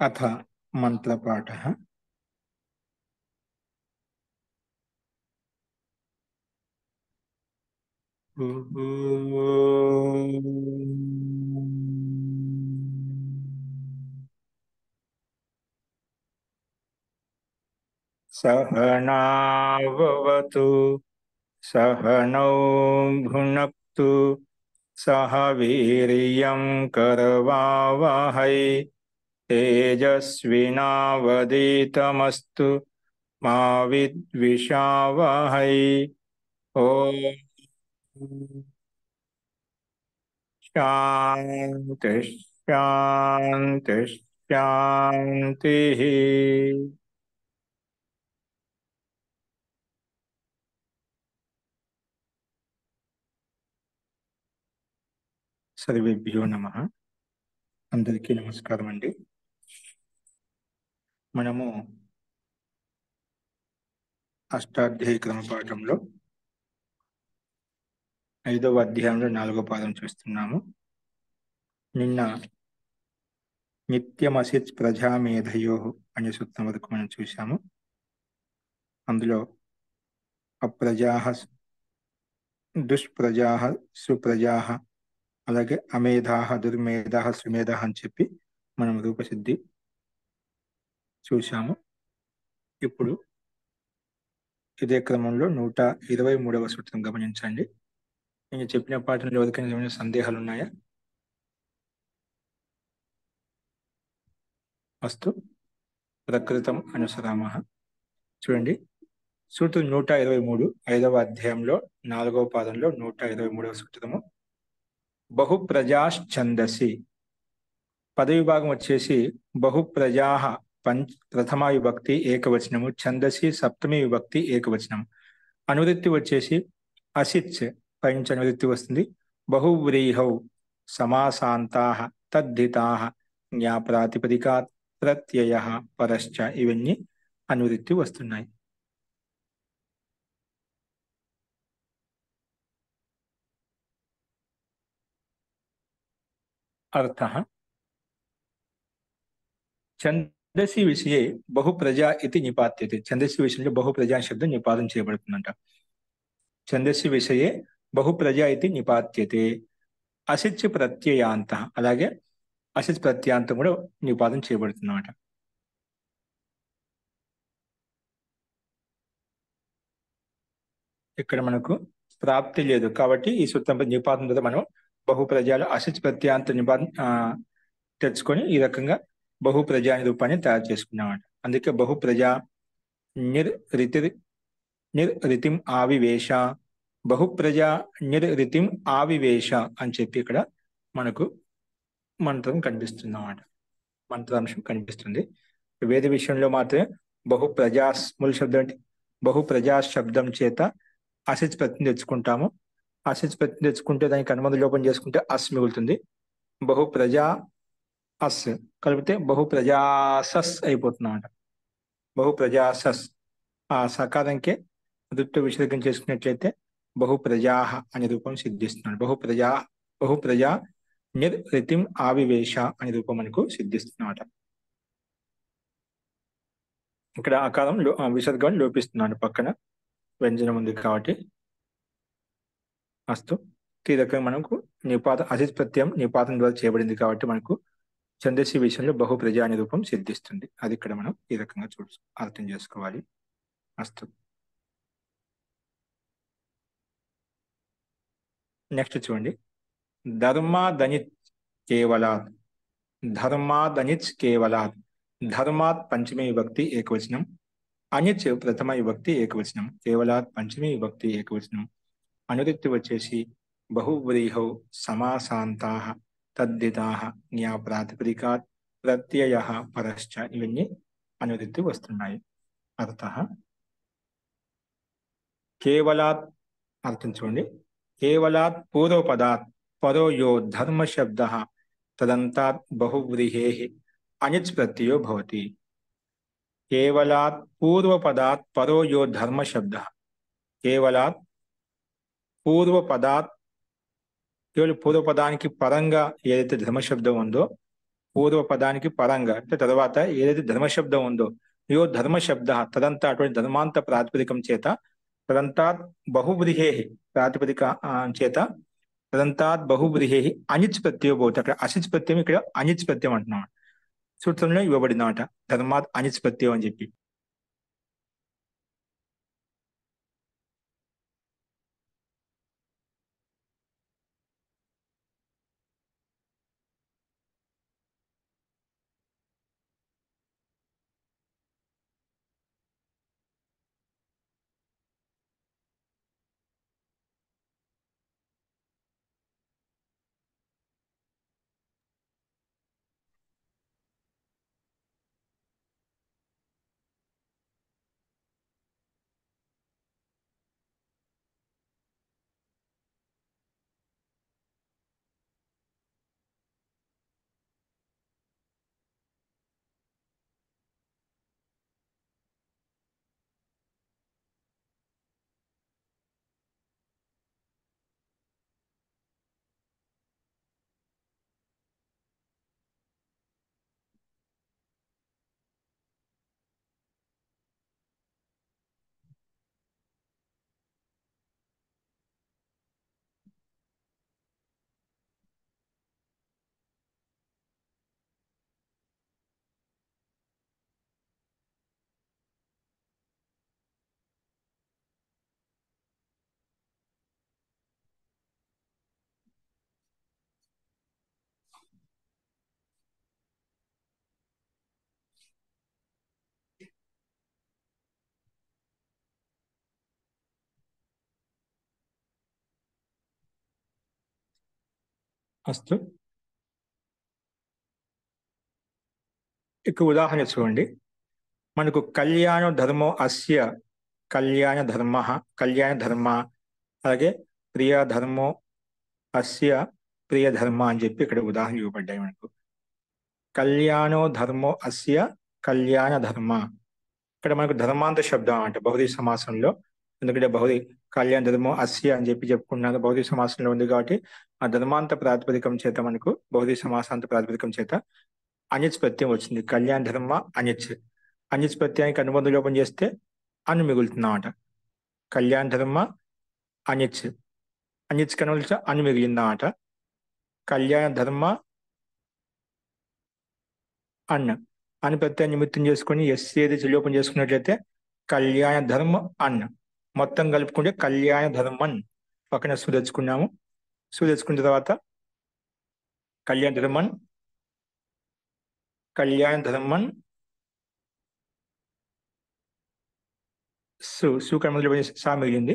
अथ मंत्रपाठः। सहनाववतु सहनौ भुनक्तु सह वीर्यं करवावहै तेजस्विनावधीतमस्तु मा विद्विषावहै। ॐ शान्ति शान्ति शान्तिः। सर्वेभ्यो नमः। అందరికీ నమస్కారం అండి। మనము అష్టాధ్యాయ క్రమపాఠంలో 5వ అధ్యాయంలో 4వ పాదం చూస్తున్నాము। నిన్న నిత్యమసిత్ ప్రజామేధయో అనే సూత్రం వరకు మనం చూసాము। అందులో అప్రజాః దుష్ప్రజాః సుప్రజాః అలాగే అమేధాః దుర్మేధాః సుమేధాః అని చెప్పి మనం రూపసిద్ధి చూసాము। ఇప్పుడు ఇదే క్రమంలో 123వ సూత్రం గమనించండి। నేను చెప్పిన పాఠంలో ఎవరికైనా ఏమైనా సందేహాలు ఉన్నాయా? అస్తు ప్రకృతం అనుసరామః। చూడండి, సూత్రం 123 5వ అధ్యాయంలో 4వ పాదంలో 123వ సూత్రము బహుప్రజాశ్చందసి। పదవి విభాగం వచ్చేసి బహుప్రజాః ప్రథమ విభక్తి ఏకవచనము, ఛందసి సప్తమి విభక్తి ఏకవచనం। అనువృత్తి వచ్చేసి అసిచ్ పైనుంచి అనువృత్తి వస్తుంది। బహువ్రీహౌ సమాసాంతాః తద్ధితాః జ్ఞాప్రాతిపదికాత్ ప్రత్యయః పరశ్చ ఇవన్నీ అనువృత్తి వస్తున్నాయి। అర్థः ఛందసి విషయే బహుప్రజా ఇది నిపాత్యతే। ఛందసి విషయంలో బహుప్రజా శబ్దం నిపాదం చేయబడుతుందంట। ఛందసి విషయే బహుప్రజా ఇది నిపాత్యతే। అసిచ్ ప్రత్యయాంత, అలాగే అసిచ్ ప్రత్యాంతం కూడా నిపాదం చేయబడుతుందన్నమాట। ఇక్కడ మనకు ప్రాప్తి లేదు కాబట్టి ఈ సూత్రంపై నిపాదం ద్వారా మనం బహుప్రజాలు అసిచ్ ప్రత్యాంత నిపాదం తెచ్చుకొని ఈ రకంగా బహుప్రజా అనే రూపాన్ని తయారు చేసుకున్నామన్నమాట। అందుకే బహుప్రజా నిర్రితిం ఆవివేశ, బహుప్రజా నిర్రితిం ఆవివేశ అని చెప్పి ఇక్కడ మనకు మంత్రం కనిపిస్తుంది అన్నమాట, మంత్రాంశం కనిపిస్తుంది। వేద విషయంలో మాత్రమే బహుప్రజా మూల శబ్దం బహుప్రజా శబ్దం చేత అసిచ్ ప్రత్యయం తెచ్చుకుంటాము। అసిచ్ ప్రత్యయం తెచ్చుకుంటే దానికి అనుబంధ లోపం చేసుకుంటే అస్ మిగులుతుంది। బహుప్రజా అస్ కలిపితే బహుప్రజాసస్ అయిపోతుందన్నమాట। బహుప్రజాసస్ ఆ సకారంకే దుత్వ విసర్గం చేసుకున్నట్లయితే బహుప్రజాః అనే రూపం సిద్ధిస్తున్నాడు। బహుప్రజా నిర్రితిం ఆవివేశ అనే రూపం మనకు సిద్ధిస్తున్నమాట। ఇక్కడ ఆకారం విసర్గం లోపిస్తున్నాడు, పక్కన వ్యంజనం ఉంది కాబట్టి। అస్తు ఈ రకంగా మనకు అసిచ్ ప్రత్యయం నిపాతం ద్వారా చేయబడింది కాబట్టి మనకు ఛందసి విషయంలో బహుప్రజా అనే రూపం సిద్ధిస్తుంది। అది ఇక్కడ మనం ఈ రకంగా అర్థం చేసుకోవాలి। అస్తు నెక్స్ట్ చూడండి, ధర్మాదనిత్ కేవలాత్। ధర్మాదనిచ్ కేవలాత్, ధర్మాత్ పంచమి విభక్తి ఏకవచనం, అనిచ్ ప్రథమ విభక్తి ఏకవచనం, కేవలాత్ పంచమి విభక్తి ఏకవచనం। అనువృత్తి వచ్చేసి బహువ్రీహౌ సమాసాంతాః తద్ధితాః జ్ఞాప్రాతిపదికాత్ ప్రత్యయః పరశ్చ ఇవన్నీ అనువృత్తి వస్తున్నాయి। అర్థః కేవలాత్ అర్థం చూడండి, కేవలాత్ పూర్వపదాత్ పరో యో ధర్మ శబ్దః తదంతాత్ బహువ్రీహేః అనిచ్ ప్రత్యయో భవతి। కేవలాత్ పూర్వపదాత్ పరో యో ధర్మ శబ్దః, కేవలాత్ పూర్వపదాత్ కేవలం పూర్వపదానికి పరంగా ఏదైతే ధర్మశబ్దం ఉందో పూర్వ పదానికి పరంగా అంటే తర్వాత ఏదైతే ధర్మశబ్దం ఉందో యో ధర్మశబ్ద తదంతా అటువంటి ధర్మాంత ప్రాతిపదికం చేత తదంతాత్ బహువ్రీహే ప్రాతిపదిక చేత తదంతాత్ బహువ్రీహే అనిచ్ ప్రత్యయం పోతుంది. అక్కడ అసిచ్ ప్రత్యయం, ఇక్కడ అనిచ్ ప్రత్యయం అంటున్నాం. సూత్రంలో ఇవ్వబడిందన్నమాట ధర్మాత్ అనిచ్ ప్రత్యయం అని చెప్పి. అస్తు. ఇక ఉదాహరణ చూడండి. మనకు కళ్యాణ ధర్మో అస్య కళ్యాణ ధర్మ, కళ్యాణ ధర్మ, అలాగే ప్రియ ధర్మో అస్య ప్రియ ధర్మ అని చెప్పి ఇక్కడ ఉదాహరణలు ఇవ్వబడ్డాయి మనకు. కళ్యాణో ధర్మో అస్య కళ్యాణ ధర్మ. ఇక్కడ మనకు ధర్మాంత శబ్దం అంటే బహుళ సమాసంలో, ఎందుకంటే బహుళ కళ్యాణ ధర్మో అస్య అని చెప్పి చెప్పుకున్నాను, బహుళ సమాసంలో ఉంది కాబట్టి ఆ ధర్మాంత ప్రాతిపదికం చేత మనకు బహుళ సమాసాంత ప్రాతిపదికం చేత అనిచ్ ప్రత్యయం వచ్చింది. కళ్యాణ ధర్మ అనిచ్. అనిచ్ ప్రత్యయానికి అనుబంధ లోపం చేస్తే అను మిగులుతుందన్నమాట. కళ్యాణ ధర్మ అనిచ్, అనిచ్ కనుక అను మిగిలిందన్నమాట. కళ్యాణ ధర్మ అన్న అని ప్రత్యయం నిమిత్తం చేసుకుని ఎస్ ఏది లోపం చేసుకున్నట్లయితే కళ్యాణ ధర్మ అన్న. మొత్తం కలుపుకుంటే కళ్యాణ ధర్మన్. పక్కన సు తెచ్చుకున్నాము. సు తెచ్చుకున్న తర్వాత కళ్యాణ ధర్మన్, కళ్యాణ ధర్మన్ సు కర్మలో సా మిగిలింది.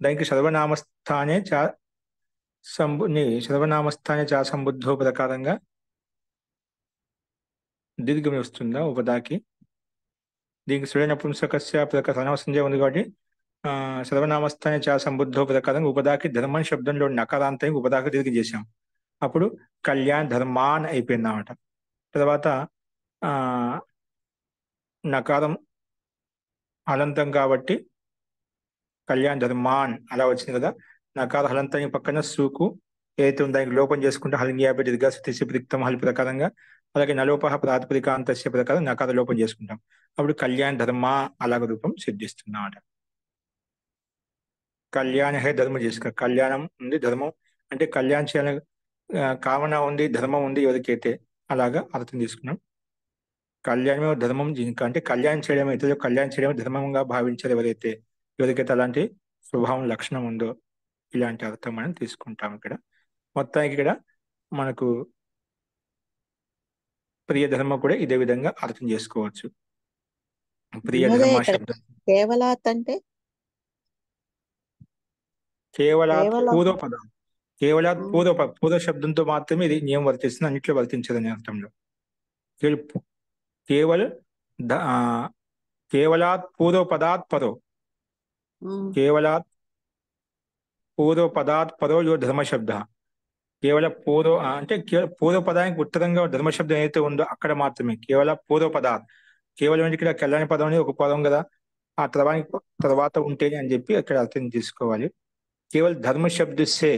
దానికి సర్వనామస్థానే చా సర్వనామస్థానే చా సంబుద్ధో ప్రకారంగా దీర్ఘం వస్తుందా ఉపదాకి. దీనికి సుడ నపుంసకస్య ప్రకారం సంజయ్ ఉంది కాబట్టి సర్వనామస్థానే చా సంబుద్ధో ప్రకారంగా ఉపదాకి ధర్మన్ శబ్దంలో నకారాంతం ఉపదాకి దీర్ఘం చేశాం. అప్పుడు కళ్యాణ్ ధర్మాన్ అయిపోయింది అన్నమాట. తర్వాత ఆ నకారం హలంతం కాబట్టి కళ్యాణ్ ధర్మాన్ అలా వచ్చింది కదా. నకార హలంతానికి పక్కన సూకు ఏదైతే ఉందో దానికి లోపం చేసుకుంటే హలింగ్యాపి దీర్ఘ ప్రిక్తం హలి ప్రకారంగా, అలాగే నలోపహ ప్రాతిపదికాంతస్య ప్రకారం నకార లోపం చేసుకుంటాం. అప్పుడు కళ్యాణ్ ధర్మ అలాగ రూపం సిద్ధిస్తుందన్నమాట. కళ్యాణ హే ధర్మ చేసుకో. కళ్యాణం ఉంది, ధర్మం అంటే కళ్యాణ్ చేయాలని కామన ఉంది, ధర్మం ఉంది ఎవరికైతే, అలాగా అర్థం తీసుకున్నాం. కళ్యాణమే ధర్మం అంటే కళ్యాణం చేయడం, ఇతరులకు కళ్యాణం చేయడం ధర్మంగా భావించారు ఎవరైతే, ఎవరికైతే అలాంటి స్వభావం లక్షణం ఉందో ఇలాంటి అర్థం మనం తీసుకుంటాం. ఇక్కడ మొత్తానికి ఇక్కడ మనకు ప్రియ ధర్మ కూడా ఇదే విధంగా అర్థం చేసుకోవచ్చు. ప్రియ ధర్మ శబ్దం కేవలాత్ అంటే కేవలాత్ పూర్వ పదం, కేవలాత్ పూర్వ శబ్దంతో మాత్రమే ఇది నియమం వర్తిస్తుంది, అన్నిట్లో వర్తించదని అర్థంలో. కేవల్ కేవలాత్ పూర్వ పదాత్ పరో, కేవలాత్ పూర్వ పదాత్ పరో యో ధర్మ శబ్ద. కేవల పూర్వ అంటే పూర్వ పదానికి ఉత్తరంగా ధర్మశబ్దం ఏదైతే ఉందో అక్కడ మాత్రమే కేవల పూర్వ పదాత్. కేవలం ఇక్కడ కళ్యాణ పదం అనేది ఒక పదం కదా, ఆ తర్వాత ఉంటేనే అని చెప్పి అక్కడ అర్థం తీసుకోవాలి. కేవల్ ధర్మ శబ్ద సే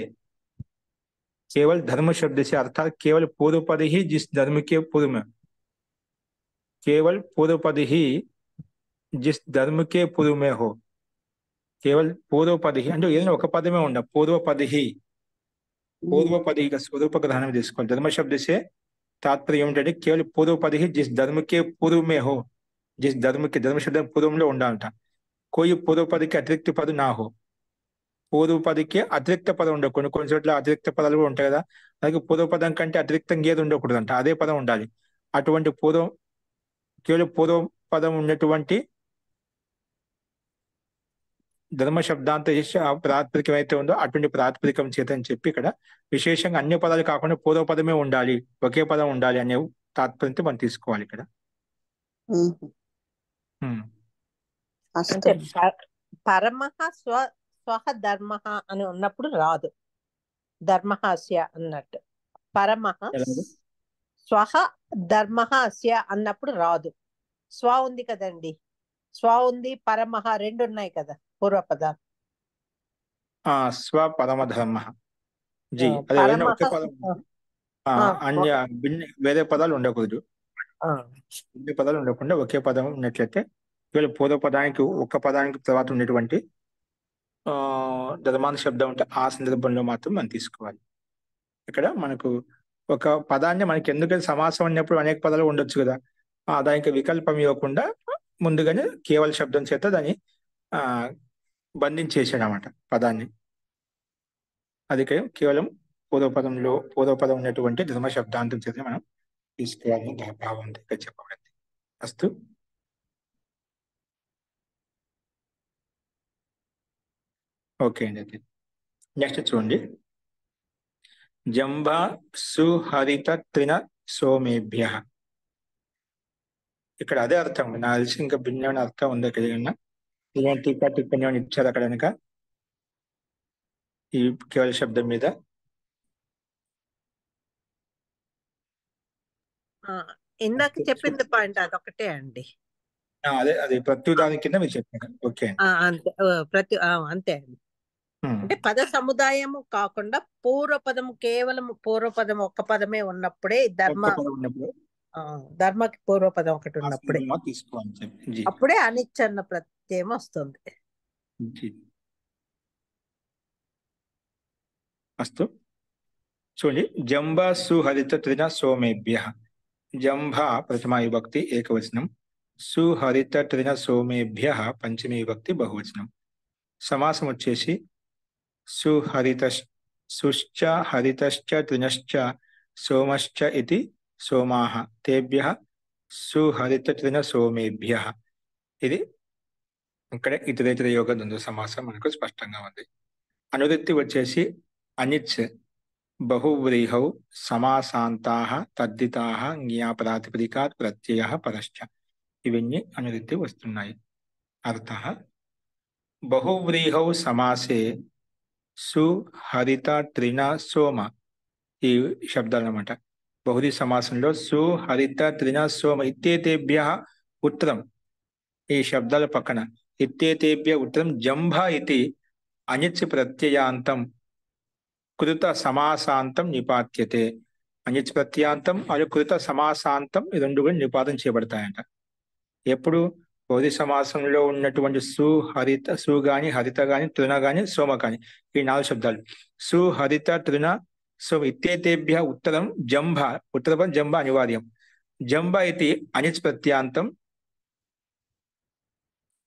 केवल धर्म शब्द से अर्थात केवल पूर्व पद ही जिस धर्म के पूर्व में, केवल पूर्व पद ही जिस धर्म के पूर्व में हो, కేవల్ పూర్వపది అంటే ఏదైనా ఒక పదమే ఉండ పూర్వపది పూర్వపది స్వరూప గ్రహణం తీసుకోవాలి ధర్మ శబ్దసే తాత్పర్యం ఏమిటంటే కేవल పూర్వపది जिस धर्म के पूर्व में हो, जिस धर्म के धर्म शब्द పూర్వంలో ఉండాలంట कोई పూర్వపదికి అతిరిక్త పదం నా హో పూర్వపదికి అతిరిక్త పదం ఉండదు కొన్ని కొన్ని చోట్ల అతిరిక్త పదాలు కూడా ఉంటాయి కదా అలాగే పూర్వపదం కంటే అతిరిక్తంగా ఏది ఉండకూడదంట అదే పదం ఉండాలి అటువంటి పూర్వం కేవలం పూర్వ పదం ఉన్నటువంటి ధర్మ శబ్దాంత ప్రాతిపదికం అయితే ఉందో అటువంటి ప్రాతిపదికం చేత అని చెప్పి ఇక్కడ విశేషంగా అన్ని పదాలు కాకుండా పూర్వ పదమే ఉండాలి ఒకే పదం ఉండాలి అనే తాత్పర్యంతో మనం తీసుకోవాలి ఇక్కడ అంటే పరమః స్వహ ధర్మ అని ఉన్నప్పుడు రాదు ధర్మహాస్య అన్నట్టు పరమః స్వహ ధర్మహాస్య అన్నప్పుడు రాదు స్వ ఉంది కదండి స్వ ఉంది పరమః రెండు ఉన్నాయి కదా పూర్వపదాలు స్వ పరమ ధర్మ జీ అదే ఒకే పదం అన్య వేరే పదాలు ఉండకూడదు అన్ని పదాలు ఉండకుండా ఒకే పదం ఉన్నట్లయితే వీళ్ళు పూర్వ పదానికి ఒక్క పదానికి తర్వాత ఉన్నటువంటి ధర్మాంత శబ్దం ఉంటే ఆ సందర్భంలో మాత్రం మనం తీసుకోవాలి ఇక్కడ మనకు ఒక పదాన్ని మనకి ఎందుకంటే సమాసం అన్నప్పుడు అనేక పదాలు ఉండొచ్చు కదా దానికి వికల్పం ఇవ్వకుండా ముందుగానే కేవల శబ్దం చేత దాన్ని బంధించేసాడు అన్నమాట పదాన్ని అది కేవలం పూర్వపదం ఉన్నటువంటి ధర్మ శబ్దాంతం చేత మనం తీసుకోవాలని భావం దగ్గర చెప్పబడింది అస్తు ఓకే అండి అయితే నెక్స్ట్ చూడండి జంబ సుహరిత త్రిన సోమేభ్య ఇక్కడ అదే అర్థం నా తెలిసి ఇంకా భిన్నమైన అర్థం ఉంది ఇక్కడ ఇలాంటి టీకా టిప్పణి ఇచ్చారు అక్కడ కనుక ఈ కేవల శబ్దం మీద ఇందాక చెప్పింది పాయింట్ అదొకటే అండి అదే అదే ప్రత్యుదాని కింద మీరు చెప్పారు ఓకే అంతే అంతే అండి అంటే పద సముదాయము కాకుండా పూర్వపదము కేవలం పూర్వపదం ఒక్క పదమే ఉన్నప్పుడే ధర్మకి పూర్వపదం ఒకటి ఉన్నప్పుడే అప్పుడే అనిచ్చన్న ప్రత్యయం వస్తుంది అస్తు చూడండి జంబ సుహరిత త్రిన సోమేభ్య జంభ ప్రథమా విభక్తి ఏకవచనం సుహరిత త్రిన సోమేభ్య పంచమీ విభక్తి బహువచనం సమాసం వచ్చేసి సుహరిత సుశ్చ హరితశ్చ త్రినశ్చ సోమశ్చ ఇది సోమాః తేభ్యః సుహరిత త్రిన సోమేభ్య ఇది ఇక్కడ ఇతరేతర యోగ ద్వంద్వ సమాసం మనకు స్పష్టంగా ఉంది అనువృత్తి వచ్చేసి అనిచ్ బహువ్రీహౌ సమాసాంతాః తద్దితాః జ్ఞా ప్రాతిపదికాత్ ప్రత్యయః పరశ్చ ఇవన్నీ అనువృత్తి వస్తున్నాయి అర్థః బహువ్రీహౌ సమాసే సుహరిత త్రిన సోమ ఈ శబ్దాలు అన్నమాట బహువ్రీహి సమాసంలో సుహరిత త్రిన సోమ ఇత్యేతేభ్యః ఉత్తరం ఈ శబ్దాల పక్కన ఇత్యేతేభ్య ఉత్తరం జంభ ఇది అనిచ్ ప్రత్యయాంతం కృత సమాసాంతం నిపాత్యతే అనిచ్ ప్రత్యయాంతం మరియు కృత సమాసాంతం ఈ రెండు కూడా నిపాతం చేయబడతాయంట ఎప్పుడు బహువ్రీహి సమాసంలో ఉన్నటువంటి సుహరిత సు గాని హరిత గాని తృణ గాని సోమ గాని ఈ నాలుగు శబ్దాలు సుహరిత తృణ సోమ ఇత్యేతేభ్య ఉత్తరం జంభ ఉత్తరం జంభ అనివార్యం జంభ ఇది అనిచ్ ప్రత్యాంతం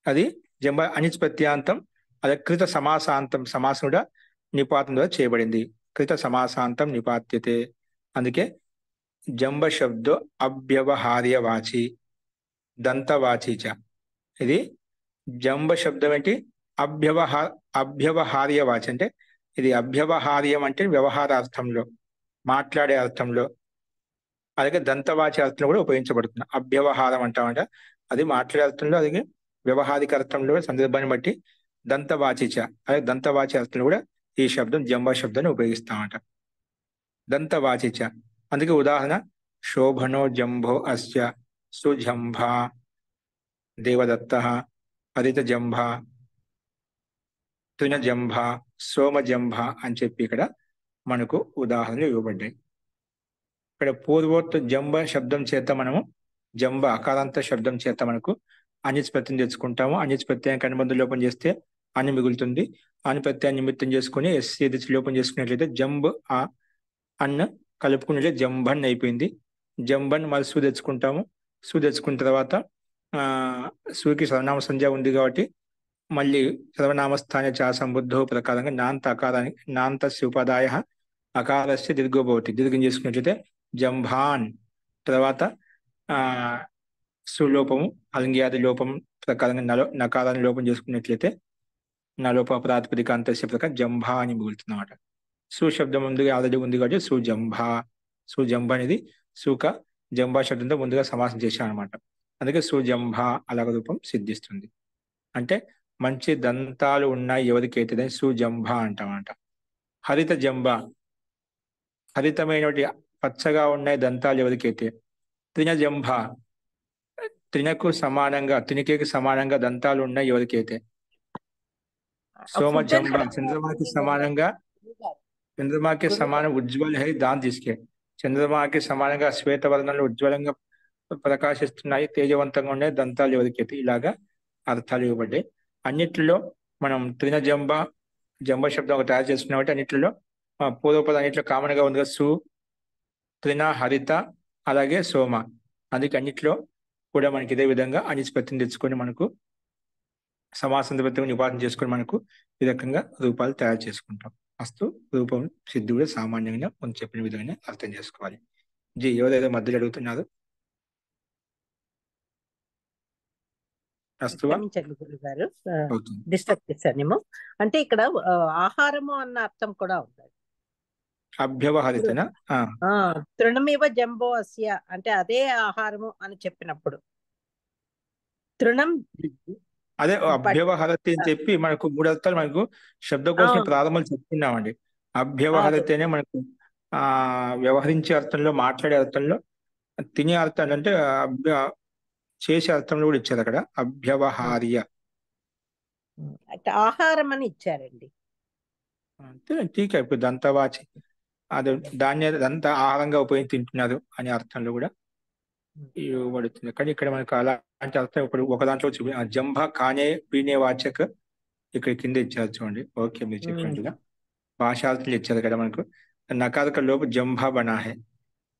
అది జంభ అనిచ్ ప్రత్యాంతం అది కృత సమాసాంతం సమాసం కూడా నిపాతం ద్వారా చేయబడింది కృత సమాసాంతం నిపాత్యతే అందుకే జంబ శబ్దో అవ్యవహార్యవాచి దంతవాచీచ ఇది జంబ శబ్దం ఏంటి అవ్యవహార్యవాచి అంటే ఇది అవ్యవహార్యం అంటే వ్యవహారార్థంలో మాట్లాడే అర్థంలో అలాగే దంతవాచి అర్థంలో కూడా ఉపయోగించబడుతుంది అవ్యవహారం అంటామంట అది మాట్లాడే అర్థంలో అలాగే వ్యవహారిక అర్థంలో సందర్భాన్ని బట్టి దంతవాచిచ అలాగే దంతవాచి అర్థంలో కూడా ఈ శబ్దం జంబ శబ్దాన్ని ఉపయోగిస్తామంట దంతవాచిచ అందుకే ఉదాహరణ శోభనో జంభో అస్య సుజంభ దేవదత్త హరిత జంభ తృణ జంభ సోమ జంభ అని చెప్పి ఇక్కడ మనకు ఉదాహరణలు ఇవ్వబడ్డాయి. ఇక్కడ పూర్వోత్త జంబ శబ్దం చేత మనము జంబ అకారాంత శబ్దం చేత మనకు అనిచ్ ప్రత్యయం తెచ్చుకుంటాము. అనిచ్ ప్రత్యయానికి అనుబంధ లోపం చేస్తే అని మిగులుతుంది. అని ప్రత్యయాన్ని నిమిత్తం చేసుకుని ఎస్సీ లోపం చేసుకున్నట్లయితే జంబ్ ఆ అన్న కలుపుకున్నట్లయితే జంబన్ అయిపోయింది. జంబన్ మరి సు తెచ్చుకుంటాము. సు తెచ్చుకున్న తర్వాత సుకి సర్వనామ సంధ్య ఉంది కాబట్టి మళ్ళీ సర్వనామస్థానే చా సంబుద్ధో ప్రకారంగా నాంత అకారానికి నాంత ఉపాదాయ అకారస్య దీర్ఘో భవతి. దీర్ఘం చేసుకున్నట్లయితే జంభాన్. తర్వాత సులోపము అలింగ్యాది లోపం ప్రకారంగా నకారాన్ని లోపం చేసుకున్నట్లయితే నలోప ప్రాతిపదిక అంతస్య ప్రకారం జంభా అని మిగులుతుంది అన్నమాట. సుశబ్దం ముందుగా ఆల్రెడీ ఉంది కాబట్టి సుజంభా. సుజంభ అనేది సుక జంభా శబ్దంతో ముందుగా సమాసం చేశాం అనమాట. అందుకే సుజంభా అలాగ రూపం సిద్ధిస్తుంది. అంటే మంచి దంతాలు ఉన్నాయి ఎవరికైతే సుజంభ అంటామంట. హరిత జంబ, హరితమైనటువంటి పచ్చగా ఉన్నాయి దంతాలు ఎవరికైతే. తృణజంభ, తృణకు సమానంగా తృణికేకి సమానంగా దంతాలు ఉన్నాయి ఎవరికైతే. సోమజంబ, చంద్రమాకి సమానంగా చంద్రమాకి సమానం ఉజ్వల్ హై దాన్ తీసుకే. చంద్రమాకి సమానంగా శ్వేతవర్ణంలో ఉజ్వలంగా ప్రకాశిస్తున్నాయి, తేజవంతంగా ఉన్నాయి దంతాలు ఎవరికైతే. ఇలాగా అర్థాలు ఇవ్వబడ్డాయి. అన్నిటిలో మనం తృణజంబ జంబ శబ్దం ఒక తయారు చేసుకున్నామంటే అన్నిటిలో పూర్వపద అన్నింటిలో కామన్ గా ఉంది సు, తృణ, హరిత అలాగే సోమ. అందుకే అన్నిట్లో కూడా మనకి ఇదే విధంగా అనిష్పత్తిని తెచ్చుకొని మనకు సమాసందర్భంగా నిపాదన చేసుకొని మనకు ఈ రకంగా రూపాలు తయారు చేసుకుంటాం. అస్తు రూపం సిద్ధి కూడా సామాన్యంగా మనం చెప్పిన విధంగానే అర్థం చేసుకోవాలి. జీ ఎవరైతే మధ్యలో అడుగుతున్నారు? క్షమించండి గురుగారు, డిస్టర్బ్ చేశానేమో. అంటే ఇక్కడ ఆహారము అన్న అర్థం కూడా ఉంది. అభ్యవహారితనా? తృణమివ జంబో అస్య అంటే అదే ఆహారము అని చెప్పినప్పుడు తృణం అదే అభ్యవహారతి అని చెప్పి మనకు 3 అర్థాలు మనకు శబ్దకోశం ప్రారంభం చెప్పుకున్నామండి. అభ్యవహారతి అనే మనకు వ్యవహరించే అర్థంలో, మాట్లాడే అర్థంలో, తినే అర్థం అంటే చేసే అర్థంలో కూడా ఇచ్చారు అక్కడ అభ్యవహార్య. ఆహారం అని ఇచ్చారండి. అంతే ఠీక్. ఇప్పుడు దంతవాచి అది దంత ఆహారంగా ఉపయోగించి తింటున్నారు అనే అర్థంలో కూడా ఇవ్వబడుతుంది. కానీ ఇక్కడ మనకు అలాంటి అర్థం ఇప్పుడు ఒక దాంట్లో జంభ కానే పీనే వాచక ఇక్కడ కింద ఇచ్చారు చూడండి. ఓకే, మీరు చెప్పినట్టుగా భాషార్థాలు ఇచ్చారు కదా మనకు. నకారక లోపు జంభ బనా హై.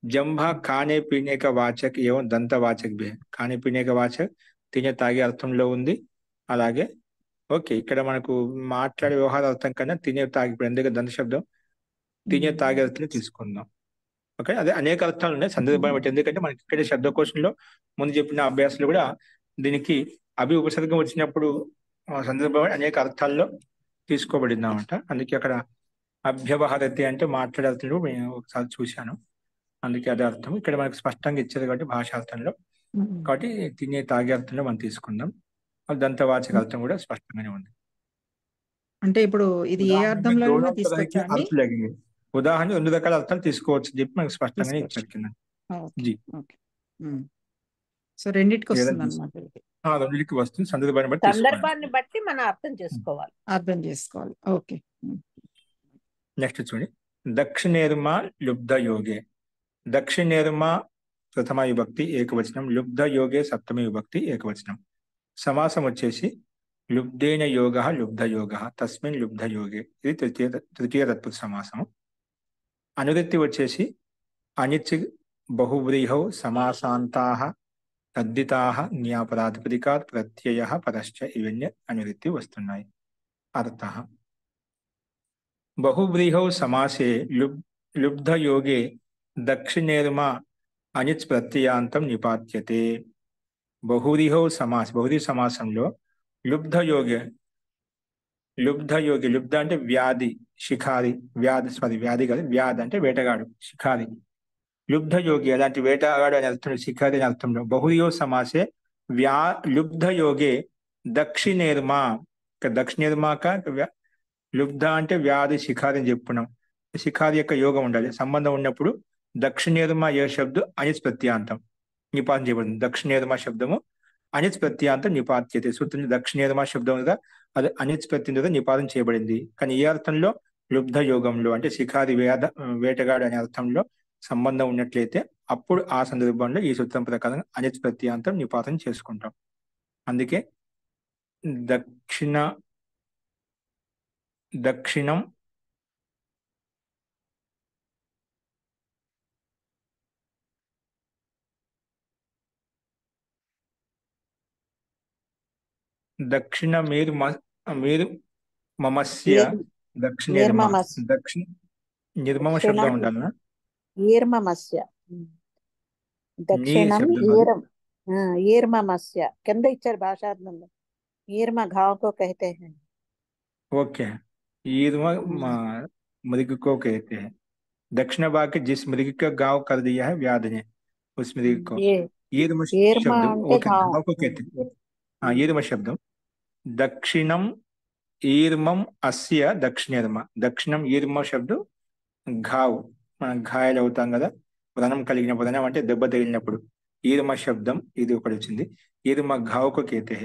जंभा खाने पीने का वाचक एवं దంతవాచక్ भी है. खाने पीने का వాచక్ తినే తాగే అర్థంలో ఉంది. అలాగే ఓకే, ఇక్కడ మనకు మాట్లాడే వ్యవహార అర్థం కన్నా తినే తాగి, ఇప్పుడు ఎందుకంటే దంత శబ్దం తినే తాగే అర్థం తీసుకుందాం. ఓకే, అదే అనేక అర్థాలు ఉన్నాయి సందర్భాన్ని బట్టి. ఎందుకంటే మనకి ఇక్కడ శబ్దకోశంలో ముందు చెప్పిన అభ్యాసాలు కూడా దీనికి అభి ఉపసర్గం వచ్చినప్పుడు సందర్భం అనేక అర్థాల్లో తీసుకోబడింది అన్నమాట. అందుకే అక్కడ అభ్యవహారతి అంటే మాట్లాడే అర్థంలో నేను ఒకసారి చూశాను. అందుకే అదే అర్థం ఇక్కడ మనకు స్పష్టంగా ఇచ్చేది కాబట్టి భాషార్థంలో. కాబట్టి తినే తాగే అర్థంలో మనం తీసుకుందాం. దంతవాచక అర్థం కూడా స్పష్టంగానే ఉంది. అంటే ఇప్పుడు ఇది ఏ అర్థంలో తీసుకొచ్చా అండి? ఉదాహరణ 2 రకాల అర్థాలు తీసుకోవచ్చు చెప్పి మనకు స్పష్టంగానే ఇచ్చారు కింద. సో రెండింటికి వస్తుంది అన్నమాట. రెండింటికి వస్తుంది, సందర్భాన్ని బట్టి మనం అర్థం చేసుకోవాలి. ఓకే, నెక్స్ట్ చూడండి. దక్షిణేర్మా లుబ్ధ యోగే. దక్షిణేర్మా ప్రథమ విభక్తి ఏకవచనం, లుబ్ధ యోగే సప్తమి విభక్తి ఏకవచనం. సమాసం వచ్చేసి లుబ్ధేన యోగ లుబ్ధ యోగ తస్మిన్ లుబ్ధ యోగే. ఇది తృతీయ తత్పురుష సమాసం. అనువృత్తి వచ్చేసి అనిచ్ బహువ్రీహౌ సమాసాంతాః తద్దితాః జ్ఞాపరాధిపదికాత్ ప్రత్యయః పరశ్చ ఇవన్నీ అనువృత్తి వస్తున్నాయి. అర్థః బహువ్రీహౌ సమాసే లుబ్ధ యోగే దక్షిణేర్మా అనిచ్ ప్రత్యయాంతం నిపాత్యతే. బహువ్రీహౌ సమాస్, బహువ్రీహి సమాసంలో లుబ్ధ యోగే లుబ్ధ అంటే వ్యాధి, శిఖారి, వ్యాధి కాదు, వ్యాధి అంటే వేటగాడు, శిఖారి. లుబ్ధ యోగి అలాంటి వేటగాడు అని అర్థం, శిఖారి అని అర్థంలో. బహువ్రీహౌ సమాసే లుబ్ధ యోగే దక్షిణేర్మా. దక్షిణేర్మాక లుబ్ధ అంటే వ్యాధి, శిఖారి అని చెప్పుకున్నాం. శిఖారి యొక్క యోగం ఉండాలి, సంబంధం ఉన్నప్పుడు దక్షిణేర్మా ఏ శబ్దం అనిచ్ ప్రత్యాంతం నిపాతం చేయబడింది. దక్షిణేర్మా శబ్దము అనిచ్ ప్రత్యాంతం నిపాత్యతే. సూత్రం దక్షిణేర్మా శబ్దం కదా, అది అనిచ్ ప్రత్యంతో నిపాతం చేయబడింది. కానీ ఏ అర్థంలో? లుబ్ధ యోగంలో అంటే శిఖారి వేటగాడు అనే అర్థంలో సంబంధం ఉన్నట్లయితే అప్పుడు ఆ సందర్భంలో ఈ సూత్రం ప్రకారం అనిచ్ ప్రత్యయాంతం నిపాతం చేసుకుంటాం. అందుకే దక్షిణం మీరు మమస్య దక్షిణేర్మ నిర్మమస్య దక్షిణ నిర్మమ శబ్దం దక్షిణం ఉండాలనా? ఈర్మమస్య నీ దక్షిణం శబ్దం కాదు. ఈర్మమస్య కింద ఇచ్చారు భాషార్థంలో. ఈర్మ घाव को कहते हैं. ओके, ईर्म मृग को कहते हैं. दक्षिण भाग के जिस मृग का गाँव कर दिया है व्याध ने, उस मृग को ఏ ईर्म ఈర్మ शब्द. అంటే ओके, घाव. गाँव को कहते हैं. हाँ, ईर्म शब्द. दक्षिणम ఈర్మం అస్య దక్షిణేర్మ. దక్షిణం ఈర్మ శబ్దం ఘావ్, మనం ఘాయలు అవుతాం కదా, వ్రణం కలిగినప్పుడు. వ్రణం అంటే దెబ్బ తగిలినప్పుడు. ఈర్మ శబ్దం ఇది ఒకటి వచ్చింది. ఈర్మ ఘావుకు కేతే.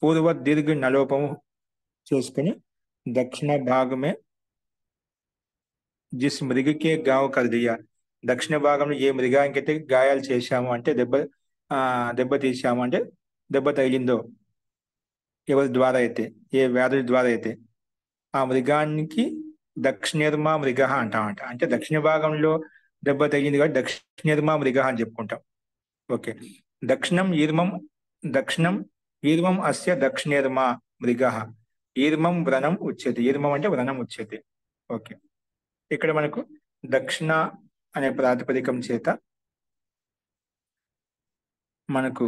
పూర్వ దీర్ఘ నలోపము చేసుకుని దక్షిణ భాగమే జిస్ మృగకే గావ్ కర్ దియా. దక్షిణ భాగంలో ఏ మృగానికైతే గాయాలు చేశాము అంటే దెబ్బ తీసాము అంటే దెబ్బ తగిలిందో, ఎవరి ద్వారా అయితే, ఏ వ్యాధుల ద్వారా అయితే, ఆ మృగానికి దక్షిణేర్మా మృగ అంటామంట. అంటే దక్షిణ భాగంలో దెబ్బ తగిలింది కాబట్టి దక్షిణేర్మా మృగ అని చెప్పుకుంటాం. ఓకే, దక్షిణం ఈర్మం అస్య దక్షిణేర్మా మృగ. ఈర్మం వ్రణం ఉచ్యతే. ఈర్మం అంటే వ్రణం ఉచ్యతే. ఓకే, ఇక్కడ మనకు దక్షిణ అనే ప్రాతిపదికం చేత మనకు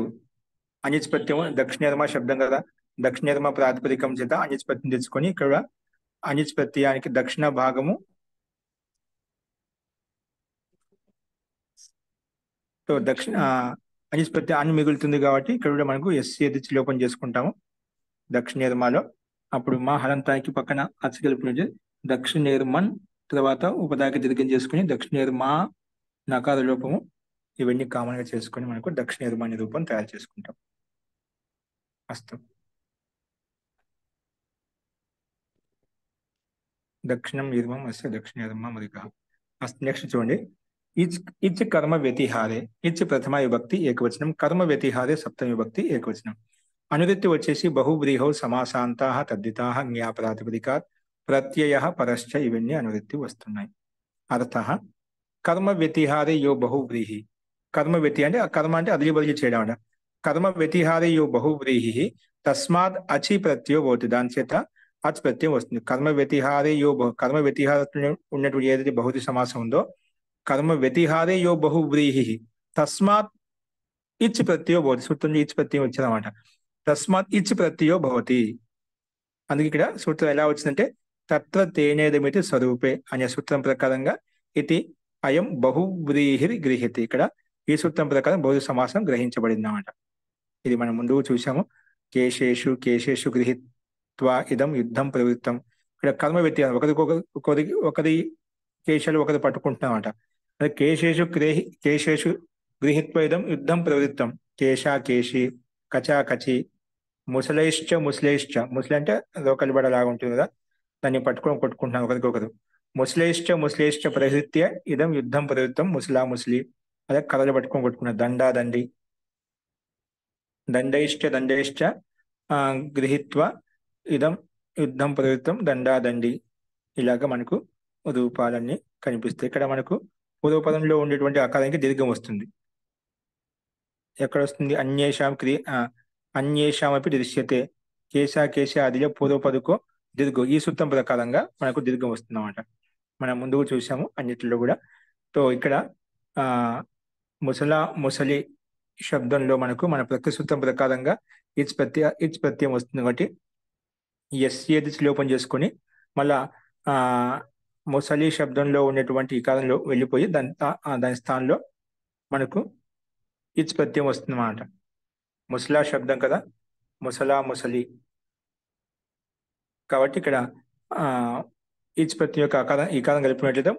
అనిచ్ ప్రత్యయం, దక్షిణేర్మ శబ్దం కదా, దక్షిణేర్మ ప్రాతిపదికం చేత అనిచ్ ప్రత్యయం తెచ్చుకొని ఇక్కడ అనిచ్ ప్రత్యయానికి దక్షిణ భాగము తో అనిచ్ ప్రత్యయం అని మిగులుతుంది కాబట్టి ఇక్కడ కూడా మనకు ఎస్సీ లోపం చేసుకుంటాము దక్షిణేర్మలో. అప్పుడు మా హలంతానికి పక్కన అచ్చగలుపు దక్షిణేర్మన్, తర్వాత ఉపదాకి దీర్ఘం చేసుకుని దక్షిణేర్మా నకార లోపము, ఇవన్నీ కామన్ గా చేసుకుని మనకు దక్షిణేర్మ అనే రూపం తయారు చేసుకుంటాం. అస్తు. దక్షిణం ఈర్మం అస్య దక్షిణేర్మ మృగ. నెక్స్ట్ చూడండి, ఇచ్ కర్మ వ్యతిహారే. ఇచ్ ప్రథమ విభక్తి ఏకవచనం, కర్మ వ్యతిహారే సప్తమ విభక్తి ఏకవచనం. అనువృత్తి వచ్చేసి బహువ్రీహౌ సమాసాంతా తద్దితా జ్ఞా ప్రాతిపదికాత్ ప్రత్యయ పరశ్చ, ఇవన్నీ అనువృత్తి వస్తున్నాయి. అర్థ కర్మ వ్యతిహారే యో బహువ్రీహి. కర్మ వ్యతి అంటే కర్మ అంటే అదిలి బదిలీ చేయడం అంట. కర్మ వ్యతిహారే యో బహువ్రీహి తస్మాత్ అచి ప్రత్యయో భవతి. దాని చేత అచ్ ప్రత్యయం వస్తుంది. కర్మ వ్యతిహారే యో కర్మ వ్యతిహారంలో ఉన్నటువంటి ఏదైతే బహువ్రీహి సమాసం ఉందో, కర్మ వ్యతిహారే యో బహువ్రీహి తస్మాత్ ఇచ్ ప్రత్యయో భవతి. సూత్రం ఇచ్ ప్రత్యయం వచ్చిందన్నమాట. తస్మాత్ ఇచ్ ప్రత్యయో భవతి. అందుకే ఇక్కడ సూత్రం ఎలా వచ్చిందంటే తత్ర తేనేదమితి స్వరూపే అనే సూత్రం ప్రకారంగా ఇది అయం బహువ్రీహిర్ గృహ్యతే. ఇక్కడ ఈ సూత్రం ప్రకారం బహువ్రీహి సమాసం గ్రహించబడింది అన్నమాట. ఇది మనం ముందు చూసాము. కేశేషు గృహీత్వా ఇదం యుద్ధం ప్రవృత్తం. ఇక్కడ కర్మ వ్యత్యాసం, ఒకరి కేశాలు ఒకరు పట్టుకుంటున్నామట. అదే కేశేషు గృహీత్వా ఇదం యుద్ధం ప్రవృత్తం. కేశి, కచా కచి, ముసలైశ్చ. ముసలి అంటే రోకలి బడలాగా ఉంటుంది కదా, దాన్ని పట్టుకొని కొట్టుకుంటున్నాం ఒకరికొకరు. ముసలైశ్చ ప్రహృత్య ఇదం యుద్ధం ప్రవృత్తం. ముసలి అదే కథలు పట్టుకొని కొట్టుకున్నారు. దండి, దండైశ్చ గృహీత్వ ఇదం యుద్ధం ప్రవృత్తం. దండి. ఇలాగా మనకు రూపాలన్నీ కనిపిస్తాయి. ఇక్కడ మనకు పూర్వపదంలో ఉండేటువంటి ఆకారానికి దీర్ఘం వస్తుంది. ఎక్కడ వస్తుంది? అన్యేషామపి దృశ్యతే. కేశ ఆదిలో పూర్వపదుకో దీర్ఘం. ఈ సూత్రం ప్రకారంగా మనకు దీర్ఘం వస్తుంది అన్నమాట. మనం ముందుకు చూసాము అన్నిటిలో కూడా. తో ఇక్కడ ముసలి శబ్దంలో మనకు మన ప్రకృతి సూత్రం ప్రకారంగా ఇచ్ ప్రత్యయం వస్తుంది కాబట్టి ఎస్ఏది లోపం చేసుకొని మళ్ళా ముసలి శబ్దంలో ఉన్నటువంటి ఈ కాలంలో వెళ్ళిపోయి దాని స్థానంలో మనకు ఇచ్ ప్రత్యయం వస్తుంది అన్నమాట. ముసలా శబ్దం కదా, ముసలి కాబట్టి ఇక్కడ ఇచ్ ప్రత్యయం యొక్క ఈ కాలం కలిపినట్లయితే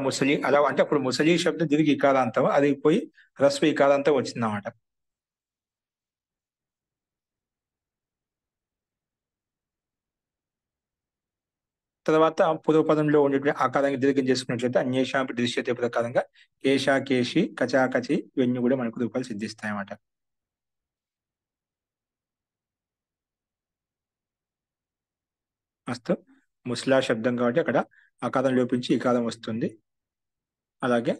ముసలి అలా అంటే అప్పుడు ముసలి శబ్దం తిరిగి ఇకారాంతం, అది పోయి హ్రస్వ ఇకారాంతం వచ్చిందన్నమాట. తర్వాత పూర్వపదంలో ఉండేటువంటి ఆకారానికి దీర్ఘం చేసుకున్నట్లయితే అన్యేషాంపి దృశ్యతే ప్రకారంగా కేశ కేశి కచాకచి ఇవన్నీ కూడా మనకు రూపాలు సిద్ధిస్తాయి అన్నమాట. అస్తు ముస్లా శబ్దం కాబట్టి అక్కడ అకారం లోపించి ఈకారం వస్తుంది. అలాగే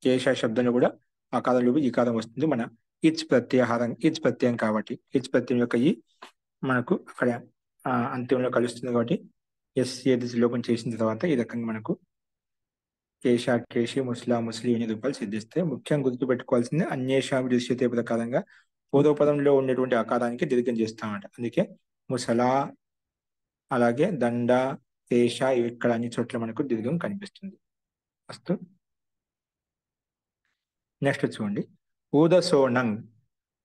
కేశ శబ్దంలో కూడా అకారం లోపించి ఈకారం వస్తుంది. మన ఇచ్ ప్రత్యయం కాబట్టి ఇచ్ ప్రత్యయం యొక్క ఈ మనకు అక్కడ అంత్యంలో కలుస్తుంది కాబట్టి ఎస్ ఏది లోపం చేసిన తర్వాత ఈ రకంగా మనకు కేశ కేశి ముస్లా ముస్లి అనే రూపాలు సిద్ధిస్తాయి. ముఖ్యంగా గుర్తుపెట్టుకోవాల్సింది అన్యేషామి దృశ్యతే ప్రకారంగా పూర్వపదంలో ఉండేటువంటి ఆకారానికి దీర్ఘం చేస్తామన్నమాట. అందుకే ముసలా అలాగే దండ కేశ ఇక్కడ అన్ని చోట్ల మనకు దీర్ఘం కనిపిస్తుంది. అస్తు నెక్స్ట్ చూడండి ఊదసోనంగ్.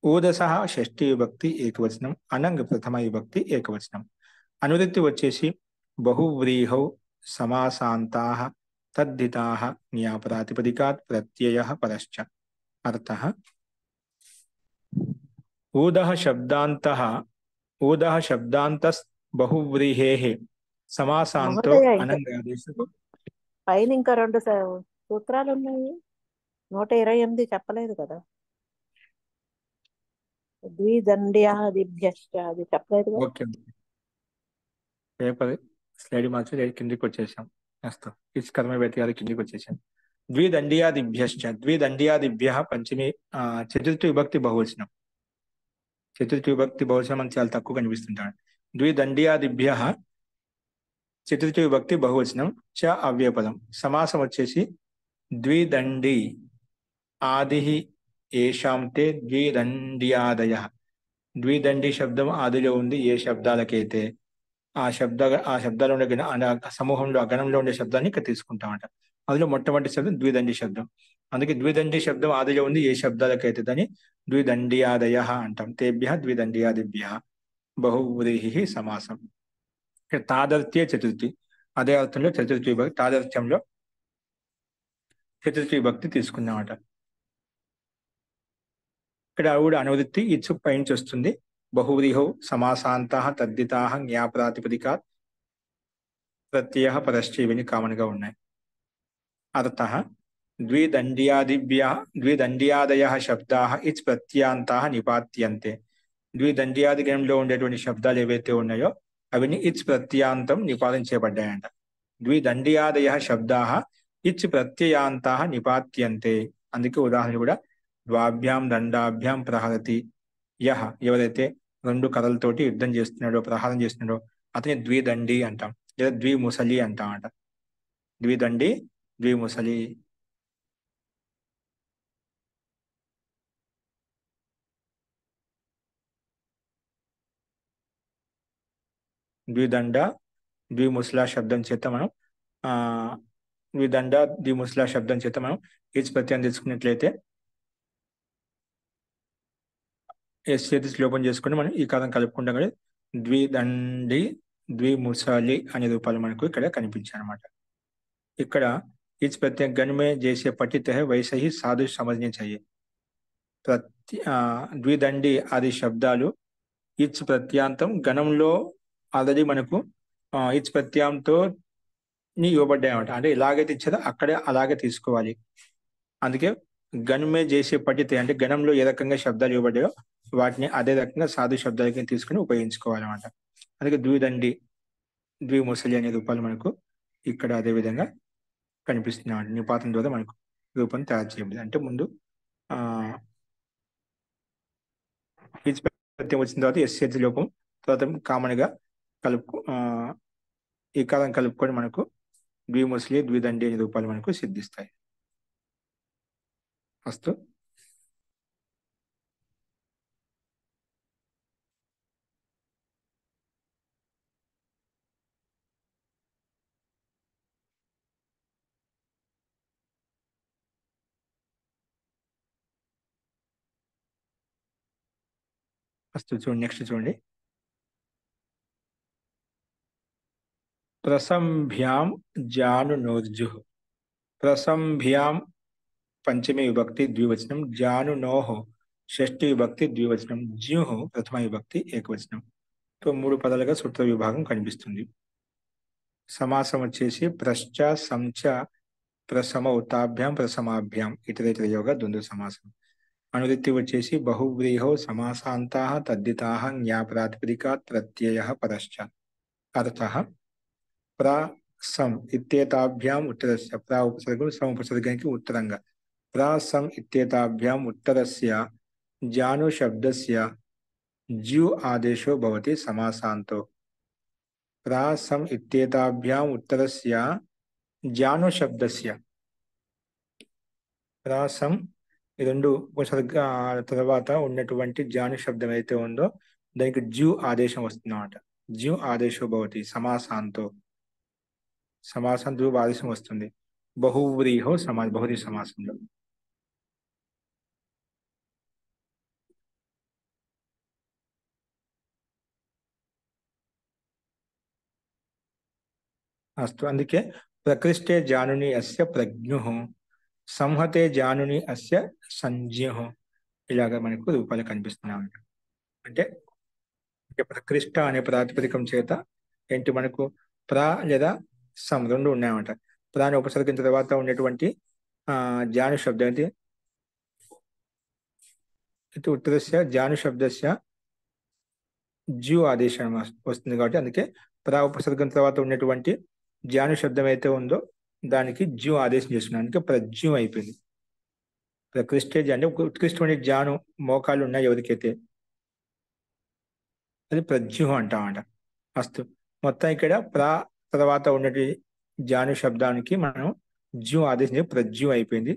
ఊదస షష్ఠీ విభక్తి ఏకవచనం, అనంగ్ ప్రథమ విభక్తి ఏకవచనం. అనువృత్తి వచ్చేసి బహువ్రీహౌ సమాసాంతాః తద్ధితాః జ్ఞాపరాతిపదికాత్ ప్రత్యయః పరశ్చ. అర్థః ఊదః శబ్దాంతస్ బహువ్రీహేః సమాసాంతో అనంగాదేశు. పైన ఇంకా 2 సూత్రాలు ఉన్నాయి. 128 చెప్పలేదు కదా. ద్విదండ్యాదిభ్యశ్చ అది చెప్పలేదు కదా. ఓకే పేపర్ స్లైడ్ మార్చి కిందికి వచ్చేసాం. నెక్స్ట్ ఇస్ కర్మ వ్యతిగారి కిందికి వచ్చేసాం. ద్విదండ్యాదిభ్యశ్చ ద్విదండ్యాదిభ్య పంచమి చతుర్థ విభక్తి బహువచనం. చతుర్థ విభక్తి బహువచనం అని చాలా తక్కువ కనిపిస్తుంటాడు. ద్విదండ్యాదిభ్య చతుర్థ విభక్తి బహువచనం చ అవ్యపదం. సమాసం వచ్చేసి ద్విదండి ఆది ఏషాం తే ద్విదండ్యాదయ. ద్విదండి శబ్దం ఆదిలో ఉంది ఏ శబ్దాలకైతే ఆ శబ్దాలు ఉండే సమూహంలో గణంలో ఉండే శబ్దాన్ని ఇక్కడ తీసుకుంటామట. అందులో మొట్టమొదటి శబ్దం ద్విదండి శబ్దం. అందుకే ద్విదండి శబ్దం ఆదిలో ఉంది ఏ శబ్దాలకైతే దాన్ని ద్విదండ్యాదయ అంటాం. తేభ్య ద్విదండ్యాదిభ్య బహువ్రీహి సమాసం. ఇక్కడ తాదర్థ్యే చతుర్థి అదే అర్థంలో చతుర్థి విభక్తి తాదర్థ్యంలో చతుర్థి విభక్తి తీసుకున్నామట. ఇక్కడ కూడా అనువృత్తి ఇచ్చు పైనుంచి వస్తుంది. బహువ్రీహౌ సమాసాంతాః తద్ధితాః జ్ఞాపరాతిపదికాత్ ప్రత్యయః పరశ్చ ఇవన్నీ కామన్ గా ఉన్నాయి. అర్థః ద్విదండ్యాదయః శబ్దాః ఇచ్ ప్రత్యాంతాః నిపాత్యంతే. ద్విదండ్యాది గణంలో ఉండేటువంటి శబ్దాలు ఏవైతే ఉన్నాయో అవన్నీ ఇచ్ ప్రత్యాంతం నిపాతం చేయబడ్డాయంట. ద్విదండ్యాదయః శబ్దాః ఇచ్ ప్రత్యయాంతాః నిపాత్యంతే. అందుకే ఉదాహరణ కూడా ద్వాభ్యాం దండాభ్యాం ప్రహరతి యహ. ఎవరైతే 2 కర్రలతోటి యుద్ధం చేస్తున్నాడో ప్రహారం చేస్తున్నాడో అతని ద్విదండి అంటాం, లేదా ద్విముసలి అంటాం అంట. ద్విదండి ద్విముసలి. ద్విదండ ద్విముసల శబ్దం చేత మనం ద్విదండ ద్విముసల శబ్దం చేత మనం ఈచ్ ప్రత్యయం తెలుసుకున్నట్లయితే ఎస్ చేతి శ్లోపం చేసుకుని మనం ఈ కాలం కలుపుకుంటాం కదా. ద్విదండి ద్విముసలి అనే రూపాలు మనకు ఇక్కడ కనిపించాయి అనమాట. ఇక్కడ इस प्रत्यय गण में जैसे पठित है वैसे ही साधु समझने चाहिए. ద్విదండి ఆది శబ్దాలు ఇచ్ ప్రత్యాంతం గణంలో ఆల్రెడీ మనకు ఇచ్ ప్రత్యాంతో ఇవ్వబడ్డాయి అన్నమాట. అంటే ఎలాగైతే ఇచ్చారో అక్కడే అలాగే తీసుకోవాలి. అందుకే గణమే చేసే పఠితే అంటే గణంలో ఏ రకంగా శబ్దాలు ఇవ్వబడ్డాయో వాటిని అదే రకంగా సాధు శబ్దాలకి తీసుకుని ఉపయోగించుకోవాలన్నమాట. అందుకే ద్విదండి ద్విముసలి అనే రూపాలు మనకు ఇక్కడ అదే విధంగా కనిపిస్తున్నాయి. నిపాతం ద్వారా మనకు రూపం తయారు చేయబడింది. అంటే ముందు ఈచ్ ప్రత్యయం వచ్చిన తర్వాత ఎస్ లోపం తర్వాత కామన్ గా ఈ కాలం కలుపుకొని మనకు ద్విముసలి ద్విదండి అనే రూపాలు మనకు సిద్ధిస్తాయి. అస్తు చూడండి. నెక్స్ట్ చూడండి. ప్రసంభ్యాం జాను నోర్జు. ప్రసంభ్యాం పంచమి విభక్తి ద్వివచనం, జాను నోహో షష్ఠి విభక్తి ద్వివచనం, జ్యూహు ప్రథమ విభక్తి ఏకవచనం. 3 పదాలుగా సూత్ర విభాగం కనిపిస్తుంది. సమాసం వచ్చేసి ప్రశ్చ సంచ ప్రసమౌ తాభ్యాం ప్రసమాభ్యాం ఇతరేతరయోగ ద్వంద్వ సమాసం. అనువృత్తి వచ్చేసి బహువ్రీహౌ సమాసాంతాః తద్దితాః జ్ఞాప్రాతిపదికాత్ ప్రత్యయః పరశ్చ. అర్థః ప్ర సం ఇత్యేతాభ్యాం ఉత్తరస్య ప్రా ఉపసర్గం సం ఉపసర్గానికి ఉత్తరంగా ప్ర సం ఇత్యేతాభ్యాం ఉత్తరస్య జాను శబ్దస్య జ్యు ఆదేశో భవతి సమాసాంతో. ప్ర సం ఇత్యేతాభ్యాం ఉత్తరస్య జాను శబ్దస్య ప్ర సం ఈ రెండు ఉపసర్గ తర్వాత ఉన్నటువంటి జాను శబ్దం అయితే ఉందో దానికి జ్యు ఆదేశం వస్తుందన్నమాట. జ్యు ఆదేశో భవతి సమాసాంతో. సమాసం ధ్రువ ఆదేశం వస్తుంది బహువ్రీహో బహువ్రీహి సమాసంలో. అస్తు. అందుకే ప్రకృష్టే జానుని అస్య ప్రజ్ఞు సంహతే జానుని అస్య సంజ్ఞు ఇలాగా మనకు రూపాలు కనిపిస్తున్నాయి. అంటే ప్రకృష్ట అనే ప్రాతిపదికం చేత ఏంటి మనకు ప్ర లేదా సం రెండు ఉన్నాయన్నమాట. ప్రాని ఉపసర్గించిన తర్వాత ఉన్నటువంటి జాను శబ్దం ఏంటి ఉత్తరస్య జాను శబ్దస్య జ్యు ఆదేశం వస్తుంది కాబట్టి అందుకే ప్రా ఉపసర్గం తర్వాత ఉన్నటువంటి జాను శబ్దం అయితే ఉందో దానికి జ్యు ఆదేశం చేస్తున్నాం. అందుకే ప్రజ్యు అయిపోయింది. ప్రకృష్టే అంటే ఉత్కృష్టమైన జాను మోకాలు ఉన్నాయి ఎవరికైతే అది ప్రజ్యు అంటామంట. అస్తు. మొత్తం ఇక్కడ ప్రా తర్వాత ఉన్నటి జాను శబ్దానికి మనం జ్యు ఆదేశం ప్రజ్యు అయిపోయింది.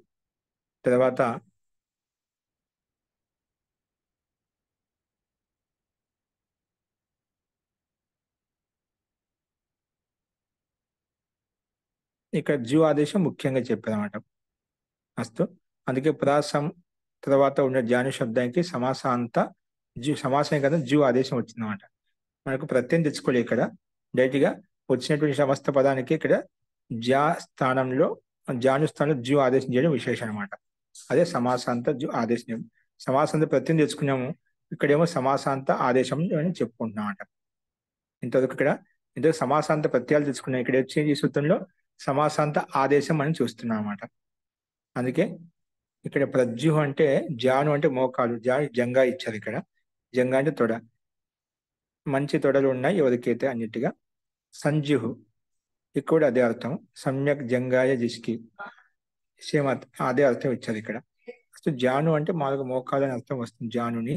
తర్వాత ఇక్కడ జ్యు ఆదేశం ముఖ్యంగా చెప్పారన్నమాట. అస్తు. అందుకే ప్రాసం తర్వాత ఉన్న జాను శబ్దానికి సమాసాంత సమాసం కదా జ్యు ఆదేశం వచ్చిందన్నమాట. మనకు ప్రత్యయం తెచ్చుకోలే ఇక్కడ డైరెక్ట్ గా వచ్చినటువంటి సమస్త పదానికి ఇక్కడ జా స్థానంలో జాను స్థానంలో జ్యు ఆదేశం చేయడం విశేషం అనమాట. అదే సమాసాంత జ్యు ఆదేశం. సమాసాంత ప్రత్యయం తెచ్చుకున్నాము, ఇక్కడేమో సమాసాంత ఆదేశం అని చెప్పుకుంటున్నాం అన్నమాట. ఇంతవరకు ఇక్కడ ఇంతకు సమాసాంత ప్రత్యయాలు తెచ్చుకున్నాం, ఇక్కడ వచ్చే ఈ సూత్రంలో సమాసాంత ఆదేశం అని చూస్తున్నాం అన్నమాట. అందుకే ఇక్కడ ప్రజ్యు అంటే జాను అంటే మోకాలు, జంగా ఇచ్చారు. ఇక్కడ జంగా అంటే తొడ, మంచి తొడలు ఉన్నాయి ఎవరికైతే అన్నిటిగా. సంజుహు ఇక్కడ అదే అర్థం. సమ్యక్ జంగాయ జిష్కి సేమ్ అదే అర్థం ఇచ్చారు ఇక్కడ. అసలు జాను అంటే మామూలుగా మోకాలు అని అర్థం వస్తుంది జానుని.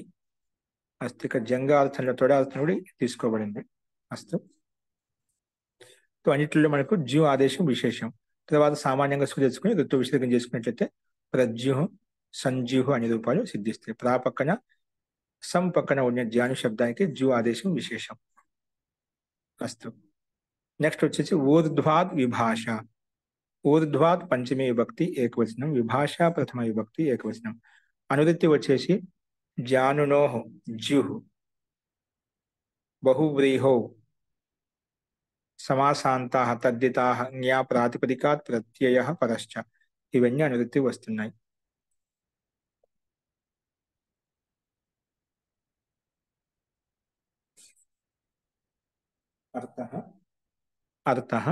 అస్తు ఇక్కడ జంగా అర్థంలో తొడ అర్థం కూడా తీసుకోబడింది. అస్తు. అన్నిటిలో మనకు జ్యు ఆదేశం విశేషం. తర్వాత సామాన్యంగా తెచ్చుకుని ఋతు విసర్గం చేసుకున్నట్లయితే ప్రజ్యుహు సంజ్యుహు అనే రూపాలు సిద్ధిస్తాయి. ప్రా పక్కన సం పక్కన ఉన్న జాను శబ్దానికి జ్యు ఆదేశం విశేషం. అస్తు. నెక్స్ట్ వచ్చేసి ఊర్ధ్వాద్ విభాష. ఊర్ధ్వాద్ పంచమీ విభక్తి ఏకవచనం, విభాష ప్రథమ విభక్తి ఏకవచనం. అనువృత్తి వచ్చేసి జానునోహు జ్యుహు, బహువ్రీహౌ సమాసాంతాః తద్దితాః జ్ఞా ప్రాతిపదికాత్ ప్రత్యయః పరశ్చ. ఇవన్నీ అనువృత్తి వస్తున్నాయి. అర్థః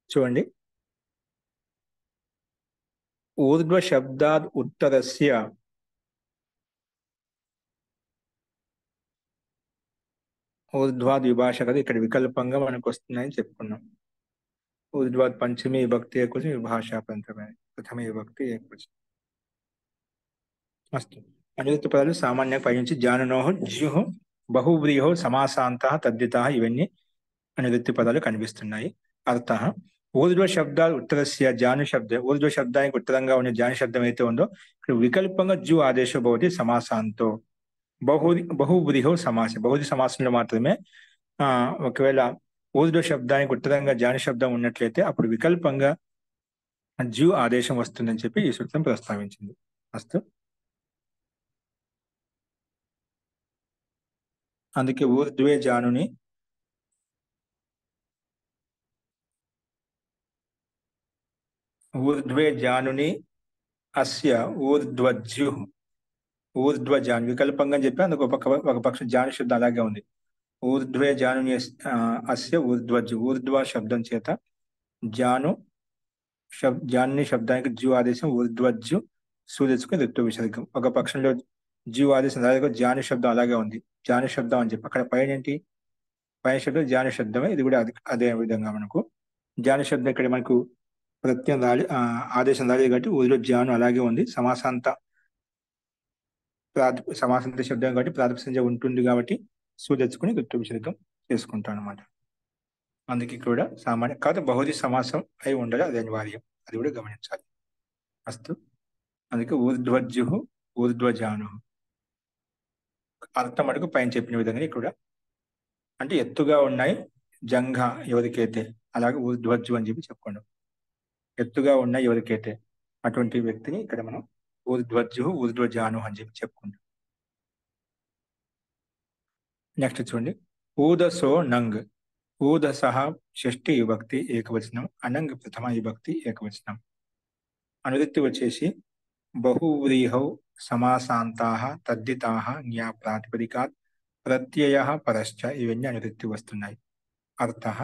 చూడండి. ఊర్ధ్వ శబ్దాద్ ఉత్తరస్య ఊర్ధ్వాద్ విభాష కదా, ఇక్కడ వికల్పంగా మనకు వస్తున్నాయని చెప్పుకున్నాం. ఊర్ధ్వాద్ పంచమీ విభక్తి ఏకవచనం, విభాష ప్రథమ విభక్తి ఏకవచనం. అస్తు. అనువృత్తి పదాలు సామాన్యంగా పైనుంచి జానునోహు జ్యుహు బహువ్రీహౌ సమాసాంతాః తద్దితాః ఇవన్నీ అనువృత్తి పదాలు కనిపిస్తున్నాయి. అర్థః ఊర్ధ్వ శబ్దాలు ఉత్తరస్య జాను శబ్దం. ఊర్ధ్వ శబ్దానికి ఉత్తరంగా ఉన్న జాను శబ్దం అయితే ఉందో ఇక్కడ వికల్పంగా జ్యు ఆదేశం భవతి సమాసాంతో. బహువ్రీహౌ సమాసం, బహువ్రీ సమాసంలో మాత్రమే ఒకవేళ ఊర్ధ్వ శబ్దానికి ఉత్తరంగా జాను శబ్దం ఉన్నట్లయితే అప్పుడు వికల్పంగా జ్యు ఆదేశం వస్తుందని చెప్పి ఈ సూత్రం ప్రస్తావించింది. అస్తు. అందుకే ఊర్ధ్వే జానుని ఊర్ధ్వే జానుని అస్య ఊర్ధ్వజ్యు ఊర్ధ్వజాను వికల్పంగా చెప్పి అందుకు ఒక పక్షం జాను శబ్దం అలాగే ఉంది. ఊర్ధ్వే జాను అస్య ఊర్ధ్వజ్జు ఊర్ధ్వ శబ్దం చేత జాను జాన్ని శబ్దానికి జ్యు ఆదేశం ఊర్ధ్వజ్జు సూర్యుకు ఋతు విసర్గం. ఒక పక్షంలో జ్యు ఆదేశం అలాగే జాను శబ్దం అలాగే ఉంది. జాను శబ్దం అని చెప్పి అక్కడ పైన ఏంటి పైన శబ్దం జాను శబ్దమే, ఇది కూడా అదే విధంగా మనకు జాను శబ్దం ఇక్కడ మనకు ప్రత్యయం రాలి ఆదేశం రాలేదు కాబట్టి ఊరిలో జాను అలాగే ఉంది. సమాసాంత శబ్దం కాబట్టి ప్రాతిపదిక సంజ్ఞ ఉంటుంది కాబట్టి సూర్యుకుని ఋతు విసర్గం చేసుకుంటాం అనమాట. అందుకే కూడా సామాన్య కాదు బహుది సమాసం అయి ఉండాలి, అది అనివార్యం, అది కూడా గమనించాలి. అస్తు అందుకే ఊర్ధ్వజ్జు ఊర్ధ్వజాను అర్థం మటుకు పైన చెప్పిన విధంగా ఇక్కడ అంటే ఎత్తుగా ఉన్నాయి జంఘ ఎవరికైతే అలాగే ఊర్ధ్వజ్జు అని చెప్పి చెప్పుకోండి. ఎత్తుగా ఉన్నాయి ఎవరికైతే అటువంటి వ్యక్తిని ఇక్కడ మనం ఊర్ధ్వజ్జు ఊర్ధ్వజాను అని చెప్పి చెప్పుకుంటాం. నెక్స్ట్ చూడండి ఊదసో నంగ్. ఊదసః షష్ఠి విభక్తి ఏకవచనం, అనంగ్ ప్రథమ విభక్తి ఏకవచనం. అనువృత్తి వచ్చేసి బహువ్రీహౌ సమాసాంతాః తద్దితాః జ్ఞా ప్రాతిపదికాత్ ప్రత్యయః పరశ్చ ఇవన్నీ అనువృత్తి వస్తున్నాయి. అర్థః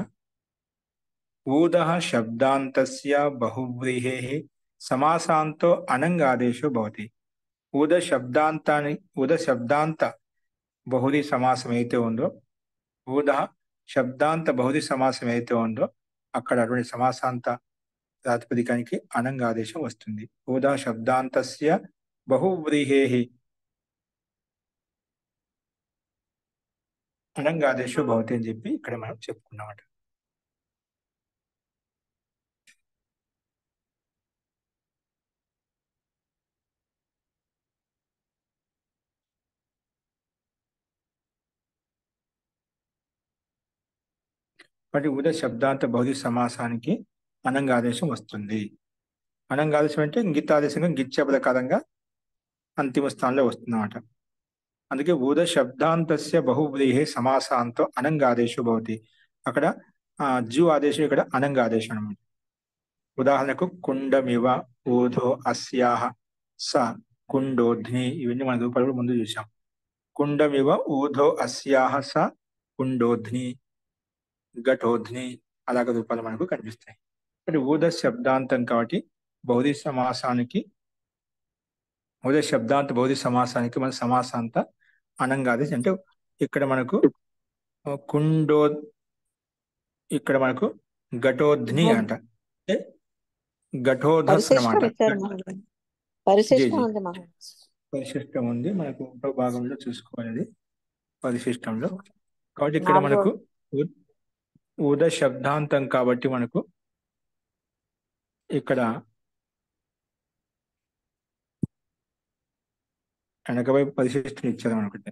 ఊదః శబ్దాంతస్య బహువ్రీహేః సమాసాంతో అనంగాదేశో భవతి. ఊద శబ్దాంత బహుళి సమాసం అయితే ఉందో ఊద శబ్దాంత బహుళి సమాసం అయితే ఉందో అక్కడ అటువంటి సమాసాంత ప్రాతిపదికానికి అనంగాదేశం వస్తుంది. ఊదా శబ్దాంతస్య బహువ్రీహేః అనంగాదేశో భవతి అని చెప్పి ఇక్కడ మనం చెప్పుకున్నామట. కాబట్టి ఊద శబ్దాంత బహుళి సమాసానికి అనంగాదేశం వస్తుంది. అనంగాదేశం అంటే గిత్తాదేశంగా గిచ్చే ప్రకారంగా అంతిమ స్థానంలో వస్తుందన్నమాట. అందుకే ఊద శబ్దాంతస్య బహువ్రీహే సమాసాంతో అనంగాదేశో భవతి. అక్కడ జ్యు ఆదేశం, ఇక్కడ అనంగాదేశం అనమాట. ఉదాహరణకు కుండమివ ఊధో అస్యాహ స కుండోధ్ని, ఇవన్నీ మన రూపాయలు కూడా ముందు చూసాం. కుండమివ ఊధో అస్యాహ స కుండోధ్ని ఘటోధ్ని అలాగ రూపాలు మనకు కనిపిస్తాయి. అంటే ఊద శబ్దాంతం కాబట్టి బహుళి సమాసానికి ఊద శబ్దాంత బహుళి సమాసానికి మన సమాసాంత అనంగాదేశం. అంటే ఇక్కడ మనకు ఇక్కడ మనకు ఘటోధ్ని అంట, అంటే ఘటోధస్ అనమాట. పరిశిష్టం ఉంది మనకు ఇంకో భాగంలో చూసుకోవాలి పరిశిష్టంలో. కాబట్టి ఇక్కడ మనకు ఊద శబ్దాంతం కాబట్టి మనకు ఇక్కడ వెనకవైపు పరిశిష్టం ఇచ్చారు అనుకుంటే.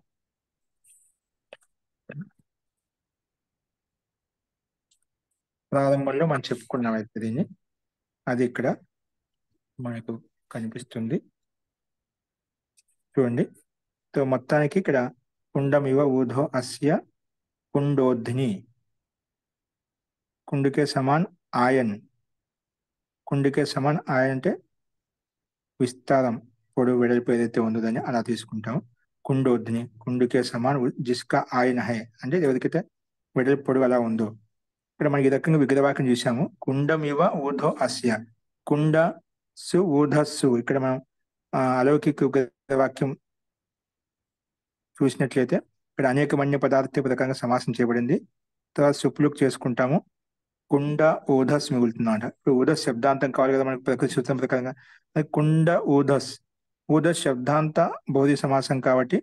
ప్రారంభంలో మనం చెప్పుకున్నాం అయితే దీన్ని, అది ఇక్కడ మనకు కనిపిస్తుంది చూడండి. మొత్తానికి ఇక్కడ కుండమివ ఊధో అస్య కుండోధ్ని, కుండుకే సమాన్ ఆయన్, కుండుకే సమాన్ ఆయన్ అంటే విస్తారం పొడవు వెడల్పు ఏదైతే ఉందో దాన్ని అలా తీసుకుంటాం. కుండోధ్ని కుండుకే సమాన్ జిస్కా ఆయన హై అంటే ఎవరికైతే వెడల్పు పొడవు అలా ఉందో. ఇక్కడ మనకి ఈ రకంగా విగ్రహవాక్యం చూసాము. కుండమివ ఊధో అస్య, కుండ సు ఊధస్సు. ఇక్కడ మనం అలౌకిక విగ్రహవాక్యం చూసినట్లయితే ఇక్కడ అనేక మన్య పదార్థ ప్రకారంగా సమాసం చేయబడింది. తర్వాత సుప్లుక్ చేసుకుంటాము, కుండ ఊధస్ మిగులుతుందంట. ఇప్పుడు ఊధస్ శబ్దాంతం కావాలి కదా మనకు ప్రకృతి సూత్రం ప్రకారంగా. కుండ ఊధస్, ఊధస్ శబ్దాంత బహుళి సమాసం కాబట్టి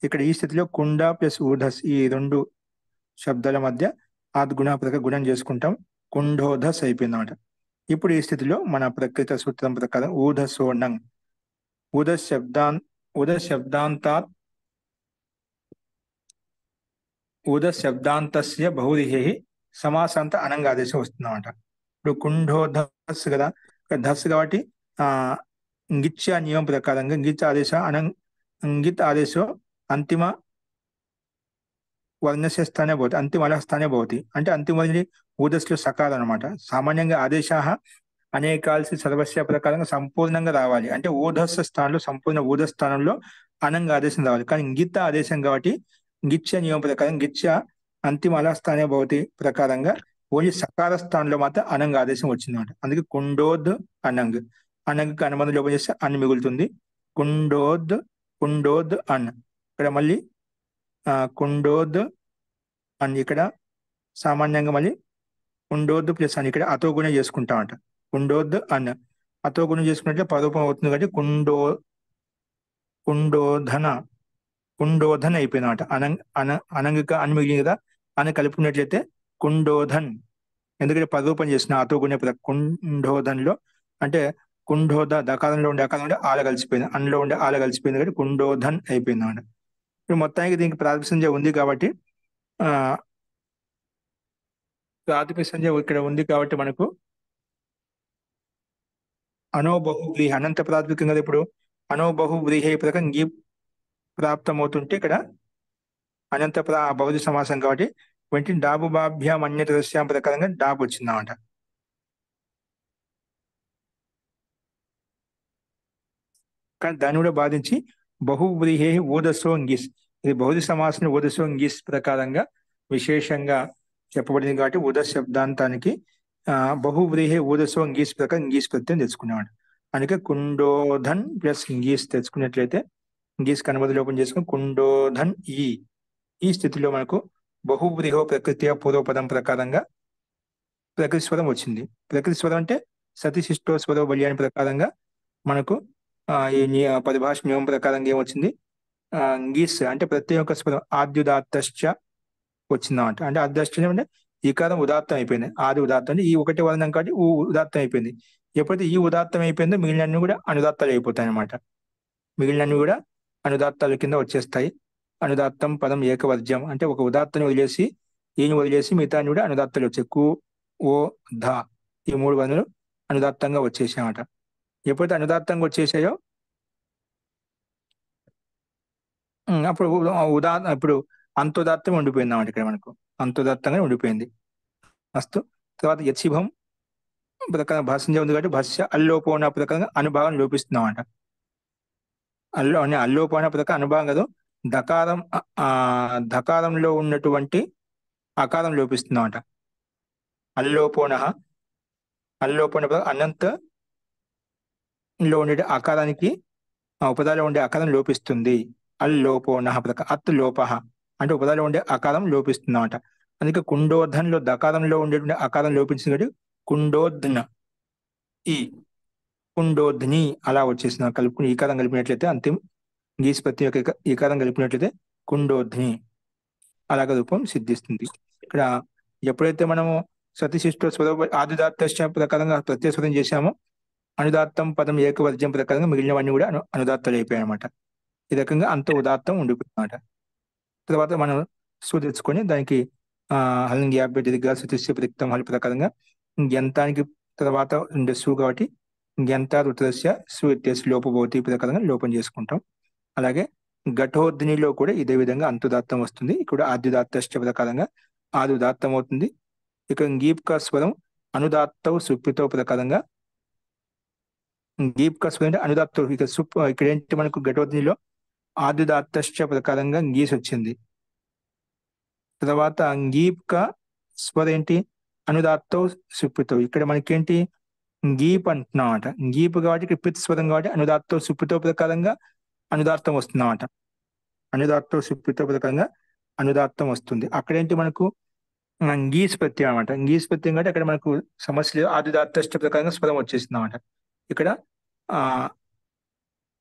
ఇక్కడ ఈ స్థితిలో కుండ ప్లస్ ఊధస్ ఈ రెండు శబ్దాల మధ్య ఆద్గుణ ప్రకారం గుణం చేసుకుంటాం, కుండోధస్ అయిపోయిందన్నమాట. ఇప్పుడు ఈ స్థితిలో మన ప్రకృతి సూత్రం ప్రకారం ఊధసోణం ఊద శబ్దాంతస్య బహుళిహి సమాసాంత అనంగాదేశం వస్తుందన్నమాట. ఇప్పుడు కుండోధస్ కదా, ధస్ కాబట్టి గిచ్చ నియమం ప్రకారంగా గిచ్ ఆదేశ గిత్ ఆదేశో అంతిమ వర్ణస్య స్థానే భవతి, అంతిమ అలః స్థానే భవతి. అంటే అంతిమ ఊదస్లో సకారం అనమాట. సామాన్యంగా ఆదేశాः అనేకాల్సి సర్వస్య ప్రకారంగా సంపూర్ణంగా రావాలి. అంటే ఊర్ధ్వస్థ స్థానంలో సంపూర్ణ ఊర్ధ్వ స్థానంలో అనంగా ఆదేశం రావాలి. కానీ గిత్త ఆదేశం కాబట్టి గిచ్చ నియమం ప్రకారం గిచ్చ అంతిమ అలస్థానే భవతి ప్రకారంగా ఓన్లీ సకార స్థానంలో మాత్రం అనంగా ఆదేశం వచ్చిందన్నమాట. అందుకే కుండోద్ అనంగ్. అనంగ్కి అనుబంధం లోపం చేస్తే అన్ మిగులుతుంది. కుండోద్ కుండోద్ అన్. ఇక్కడ మళ్ళీ కుండోద్ అన్. ఇక్కడ సామాన్యంగా మళ్ళీ కుండోద్ ప్లస్ అని ఇక్కడ అతో గుణం చేసుకుంటామంట. కుండోద్ అన్. అతో గుణం చేసుకున్నట్లే పదరూపం అవుతుంది కాబట్టి కుండోధన కుండోధన్ అయిపోయింది అనమాట. అనంగిక అని మిగిలింది కదా, అని కలుపుకున్నట్లయితే కుండోధన్. ఎందుకంటే పదరూపం చేసిన అతో గుణ కుండోధన్లో అంటే కుండోధ దకారంలో ఉండే అకారంలో ఉండే ఆల కలిసిపోయింది, అందులో ఉండే ఆల కలిసిపోయింది కాబట్టి కుండోధన్ అయిపోయింది అనమాట. ఇప్పుడు మొత్తానికి దీనికి ప్రాథమిక సంధ్య ఉంది కాబట్టి ఆ ప్రాథమిక సంధ్య ఇక్కడ ఉంది కాబట్టి మనకు అనోబహువ్రీహి అనంత ప్రాథమికం కదా. ఇప్పుడు అనోబహువ్రీహి ప్రకారం గీ ప్రాప్తం అవుతుంటే ఇక్కడ అనంత బౌద్ధ సమాసం కాబట్టి వెంటనే డాబుబాభ్యాం అన్యత రస్యాం ప్రకారంగా డాబు వచ్చిందన్నమాట. కానీ దాన్ని కూడా బాధించి బహువ్రీహే ఓదసో ఇంగిస్, ఇది బౌద్ధ సమాసం ఓదసో ఇంగిస్ ప్రకారంగా విశేషంగా చెప్పబడింది కాబట్టి ఉద శబ్దాంతానికి బహువ్రీహే ఓదసో ఇంగీస్ ప్రకారం ఇంగీస్ ప్రత్యయం తెచ్చుకునేవాడు. అందుకే కుండోధన్ ప్లస్ ఇంగీస్ తెచ్చుకున్నట్లయితే ఇంగీస్ కనుమతి లోపం చేసుకుని కుండోధన్ ఈ స్థితిలో మనకు బహువ్రీహో ప్రకృతి పూర్వపదం ప్రకారంగా ప్రకృతి స్వరం వచ్చింది. ప్రకృతి స్వరం అంటే సతిశిష్టో స్వరో బల్యాని ప్రకారంగా మనకు ఈ పరిభాష నియమం ప్రకారంగా ఏమొచ్చింది, గీస్ అంటే ప్రతి ఒక్క స్వరం ఆద్యుదాత్తశ్చ వచ్చిందన్నమాట. అంటే ఆద్యశ్చ అంటే ఈకారం ఉదాత్తం అయిపోయింది. ఆది ఉదాత్తం అంటే ఈ ఒకటి వర్ణం కాబట్టి ఉదాత్తం అయిపోయింది. ఎప్పుడైతే ఈ ఉదాత్తం అయిపోయిందో మిగిలినన్ని కూడా అనుదాత్తాలు అయిపోతాయి అనమాట. మిగిలినన్ని కూడా అనుదాత్తాల కింద వచ్చేస్తాయి. అనుదాత్తం పదం ఏకవర్జ్యం అంటే ఒక ఉదాత్తని వదిలేసి ఈని వదిలేసి మిగతా కూడా అనుదాత్తాలు వచ్చాయి. కు ఓ ధ ఈ మూడు వర్ణాలు అనుదాత్తంగా వచ్చేసాయన్నమాట. ఎప్పుడైతే అనుదాత్తంగా వచ్చేసాయో అప్పుడు ఇప్పుడు అంతోదాత్తం ఉండిపోయింది అన్నమాట. ఇక్కడ మనకు అంతోదాత్తంగా ఉండిపోయింది. అస్తు. తర్వాత యచ్చిభం ప్రకారం భాష్యం ఉంది కాబట్టి భాష్య అల్లోపోన ప్రకారంగా అనుభావం లోపిస్తున్నామంట. అల్లోపోన ప్రకారం అనుభావం కాదు, ధకారంలో ఉన్నటువంటి అకారం లోపిస్తున్నామంట. అల్లోపోన అనంతలో ఉండే ఆకారానికి ఉపదాలో ఉండే ఆకారం లోపిస్తుంది. అల్లోపోన ప్రకారం అత్ లోప అంటే ఉపదాలో ఉండే ఆకారం లోపిస్తుందన్నమాట. అందుకే కుండోధన్లో దకారంలో ఉండేటువంటి ఆకారం లోపించింది కాబట్టి కుండోధన ఈ కుండోధ్ని అలా వచ్చేసిన కలుపుకుని ఈకారం కలిపినట్లయితే అంతిమ గీస్ ప్రతి యొక్క ఈకారం కలిపినట్లయితే కుండోధ్ని అలాగ రూపం సిద్ధిస్తుంది. ఇక్కడ ఎప్పుడైతే మనము సతిశిష్టో స్వర ఆదిదాత్త ప్రకారంగా ప్రత్యస్వరం చేశామో అనుదాత్తం పదం ఏకవర్జ్యం ప్రకారంగా మిగిలినవన్నీ కూడా అనుదాత్తాలు అయిపోయాయి అనమాట. ఈ రకంగా అంత ఉదాత్తం ఉండిపోయింది అనమాట. తర్వాత మనం సు తెచ్చుకొని దానికి హలంగ్యాభ్య దీర్ఘ సుతిస్య ప్రయుక్తం హల్ ప్రకారంగా గ్యంతానికి తర్వాత ఉండే సు కాబట్టి గ్యంత రుద్రస్య సు ఇత్యస్ లోపభవతి ప్రకారంగా లోపం చేసుకుంటాం. అలాగే ఘటోద్నిలో కూడా ఇదే విధంగా అంతుదాత్తం వస్తుంది. ఇక్కడ ఆద్యుదాత్త ప్రకారంగా ఆదుదాత్తం అవుతుంది. ఇక గీప్క స్వరం అనుదాత్తవు సుప్పితో ప్రకారంగా గీప్క స్వరం అంటే అనుదాత్తవు ఇక ఇక్కడ ఏంటి మనకు ఘటోద్నిలో ఆద్యుదాత్త ప్రకారంగా గీస్ వచ్చింది. తర్వాత గీప్క స్వరం ఏంటి అనుదాత్తవు సుప్పితో. ఇక్కడ మనకేంటి గీప్ అంటున్నామట. గీప్ కాబట్టి ఇక్కడ పిత్ స్వరం కాబట్టి అనుదాత్తవు సుప్పితో ప్రకారంగా అనుదాత్తం వస్తుందన్నమాట. అనుదాత్తం సుప్పితో ప్రకారంగా అనుదాత్తం వస్తుంది. అక్కడేంటి మనకు గీస్ ప్రత్యయం అనమాట. గీస్ ప్రత్యయం కాబట్టి అక్కడ మనకు సమస్య లేదు, ఆదిదాత్త ప్రకారంగా స్వరం వచ్చేసింది అనమాట. ఇక్కడ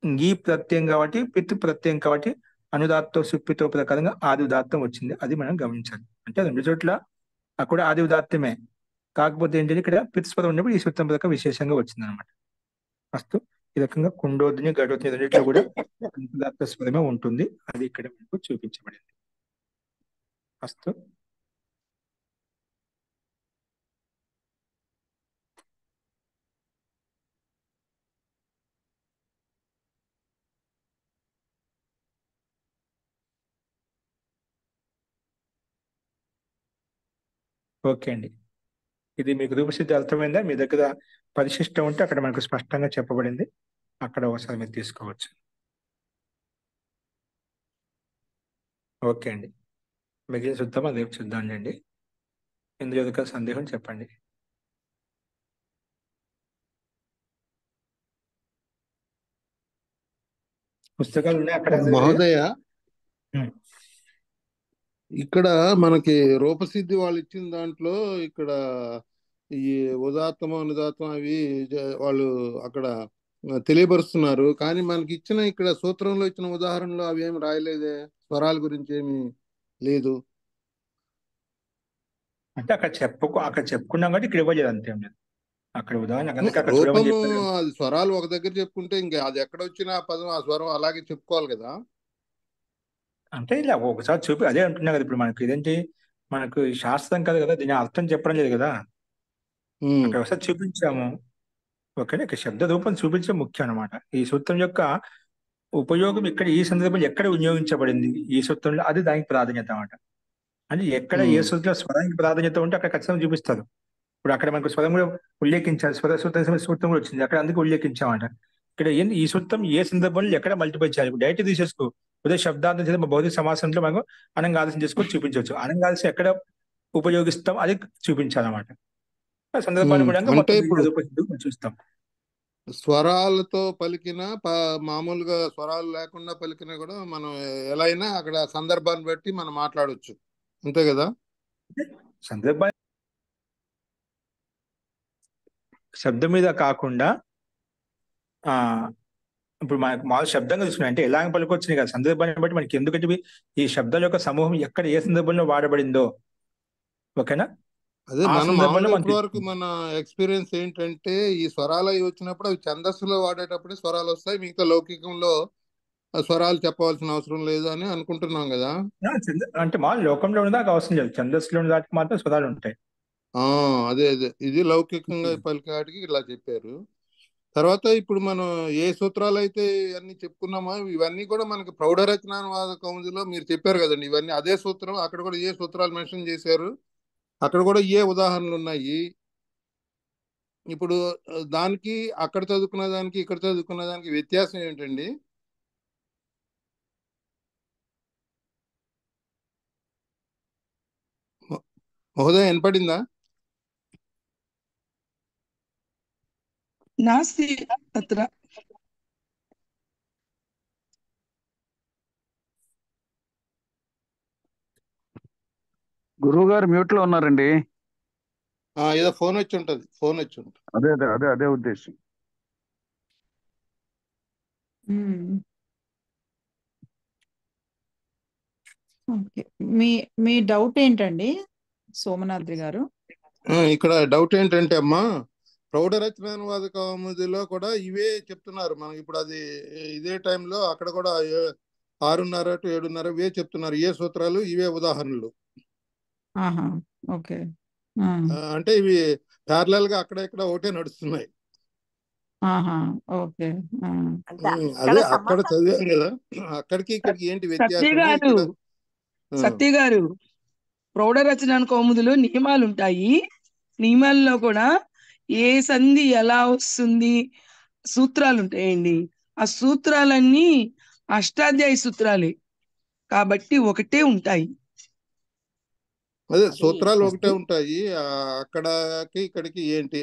గీ ప్రత్యయం కాబట్టి పిత్ ప్రత్యయం కాబట్టి అనుదాత్తం సుప్పితో ప్రకారంగా ఆదిదాత్తం వచ్చింది. అది మనం గమనించాలి. అంటే రెండు చోట్ల అక్కడ ఆది ఉదాత్తమే, కాకపోతే ఏంటంటే ఇక్కడ పిత్ స్వరం ఉన్నప్పుడు ఈ సూత్రం ప్రకారం విశేషంగా వచ్చింది అనమాట. ఫస్ట్ ఈ రకంగా కుండోదిని ఘటోదిని రెండింటిలో కూడా అనుదాత్త స్వరమే ఉంటుంది. అది ఇక్కడ మనకు చూపించబడింది. ఫస్ట్ ఓకే అండి. ఇది మీకు రూపసిద్ధి అర్థమైందా? మీ దగ్గర పరిశిష్టం ఉంటే అక్కడ మనకు స్పష్టంగా చెప్పబడింది, అక్కడ ఒకసారి మీరు తీసుకోవచ్చు. ఓకే అండి, మిగిలిన చూద్దామా? రేపు చూద్దాంలేండి. ఎందుకు ఎదుక సందేహం చెప్పండి. పుస్తకాలు ఉన్నాయి అక్కడ. మహోదయ, ఉమ్. ఇక్కడ మనకి రూపసిద్ధి వాళ్ళు ఇచ్చిన దాంట్లో ఇక్కడ ఈ ఉదాత్తం అనుదాత్తం అవి వాళ్ళు అక్కడ తెలియపరుస్తున్నారు. కానీ మనకి ఇచ్చిన ఇక్కడ సూత్రంలో ఇచ్చిన ఉదాహరణలో అవి ఏమి రాయలేదే, స్వరాల గురించి ఏమి లేదు. అంటే అక్కడ చెప్పుకున్నాం కాబట్టి ఇక్కడ ఇవ్వలేదు, అంతేం లేదు. అక్కడ ఉదాహరణ అందుకే అక్కడ చూడమని రూపము చెప్పారు. అది స్వరాలు ఒక దగ్గర చెప్పుకుంటే ఇంకా అది ఎక్కడ వచ్చిన పదం ఆ స్వరం అలాగే చెప్పుకోవాలి కదా. అంటే ఇలా ఒకసారి చూపి అదే అంటున్నా కదా, ఇప్పుడు మనకి ఇదేంటి, మనకు ఈ శాస్త్రం కాదు కదా, దీని అర్థం చెప్పడం లేదు కదా, అక్కడ ఒకసారి చూపించాము. ఓకే, ఇక్కడ శబ్ద రూపం చూపించడం ముఖ్యం అనమాట. ఈ సూత్రం యొక్క ఉపయోగం ఇక్కడ ఈ సందర్భంలో ఎక్కడ వినియోగించబడింది ఈ సూత్రంలో, అది దానికి ప్రాధాన్యత అన్నమాట. అంటే ఎక్కడ ఏ సూత్రంలో స్వరానికి ప్రాధాన్యత ఉంటే అక్కడ ఖచ్చితంగా చూపిస్తారు. ఇప్పుడు అక్కడ మనకు స్వరం కూడా ఉల్లేఖించాలి, సూత్రం కూడా వచ్చింది అక్కడ, అందుకే ఉల్లేఖించామంట. ఇక్కడ ఏంది, ఈ సూత్రం ఏ సందర్భంలో ఎక్కడ మల్టిప్లై చేయాలి. ఇప్పుడు డైరెక్ట్ తీసేసుకో, ఉదయ శబ్దార్థం చేసి భౌతిక సమాసంలో మనం అనంగాల్సిన చేసుకొని చూపించవచ్చు. అనంగాల్సి ఎక్కడ ఉపయోగిస్తాం అది చూపించాలన్నమాట. సందర్భానుగుణంగా అంటే మొత్తం ఇప్పుడు చూస్తాం. స్వరాలతో పలికిన మామూలుగా స్వరాలు లేకుండా పలికినా కూడా మనం ఎలా అయినా అక్కడ సందర్భాన్ని బట్టి మనం మాట్లాడవచ్చు, అంతే కదా. సందర్భ శబ్దం మీద కాకుండా ఇప్పుడు మనకు మామూలు శబ్దంగా తీసుకున్నాం అంటే ఎలా పలుకొచ్చినాయి కదా, సందర్భాన్ని బట్టి మనకి, ఎందుకంటే ఈ శబ్దాల యొక్క సమూహం ఎక్కడ ఏ సందర్భంలో వాడబడిందో. ఓకేనా? అదే మనం మామూలుగా ఇప్పటి వరకు మన ఎక్స్పీరియన్స్ ఏంటంటే ఈ స్వరాలు అవి వచ్చినప్పుడు అవి ఛందస్సులో వాడేటప్పుడే స్వరాలు వస్తాయి, మిగతా లౌకికంలో స్వరాలు చెప్పవలసిన అవసరం లేదు అని అనుకుంటున్నాం కదా. అంటే మా లోకంలో ఉన్నదాకా అవసరం లేదు, ఛందస్సులో ఉన్న దానికి మాత్రం స్వరాలు ఉంటాయి. అదే ఇది లౌకికంగా పలికాటికి ఇలా చెప్పారు. తర్వాత ఇప్పుడు మనం ఏ సూత్రాలు అయితే అన్ని చెప్పుకున్నామో ఇవన్నీ కూడా మనకి ప్రౌఢరచనానువాద కౌముదిలో మీరు చెప్పారు కదండి, ఇవన్నీ అదే సూత్రం. అక్కడ కూడా ఏ సూత్రాలు మెన్షన్ చేశారు, అక్కడ కూడా ఏ ఉదాహరణలు ఉన్నాయి. ఇప్పుడు దానికి అక్కడ చదువుకున్న దానికి ఇక్కడ చదువుకున్న దానికి వ్యత్యాసం ఏంటండి? మహోదయ వినపడిందా? నాస్తి అత్ర. గురువు గారు మ్యూట్ లో ఉన్నారండి. ఏదో ఫోన్ వచ్చి ఉంటది. అదే అదే అదే అదే ఉద్దేశం. ఓకే, మీ డౌట్ ఏంటండి సోమనాద్రి గారు? ఇక్కడ డౌట్ ఏంటంటే అమ్మా, ప్రౌఢరచనానువాద కౌముదిలో కూడా ఇవే చెప్తున్నారు మనకి. ఇప్పుడు అది ఇదే టైంలో అక్కడ కూడా 6:30 to 7:30 ఇవే చెప్తున్నారు, ఏ సూత్రాలు ఇవే ఉదాహరణలు. ఓకే, అంటే ఇవి ప్యారలల్ గా అక్కడ ఇక్కడ ఒకటే నడుస్తున్నాయి. ఓకే, అదే అక్కడ చదివాం కదా, అక్కడికి ఇక్కడికి ఏంటి వ్యత్యాసం? సత్య గారు, ప్రౌఢరచన కౌముదిలో నియమాలు ఉంటాయి. నియమాల్లో కూడా ఏ సంధి ఎలా వస్తుంది సూత్రాలు ఉంటాయండి. ఆ సూత్రాలన్నీ అష్టాధ్యాయ సూత్రాలే కాబట్టి ఒకటే ఉంటాయి. అదే సూత్రాలు ఒకటే ఉంటాయి, అక్కడకి ఇక్కడికి ఏంటి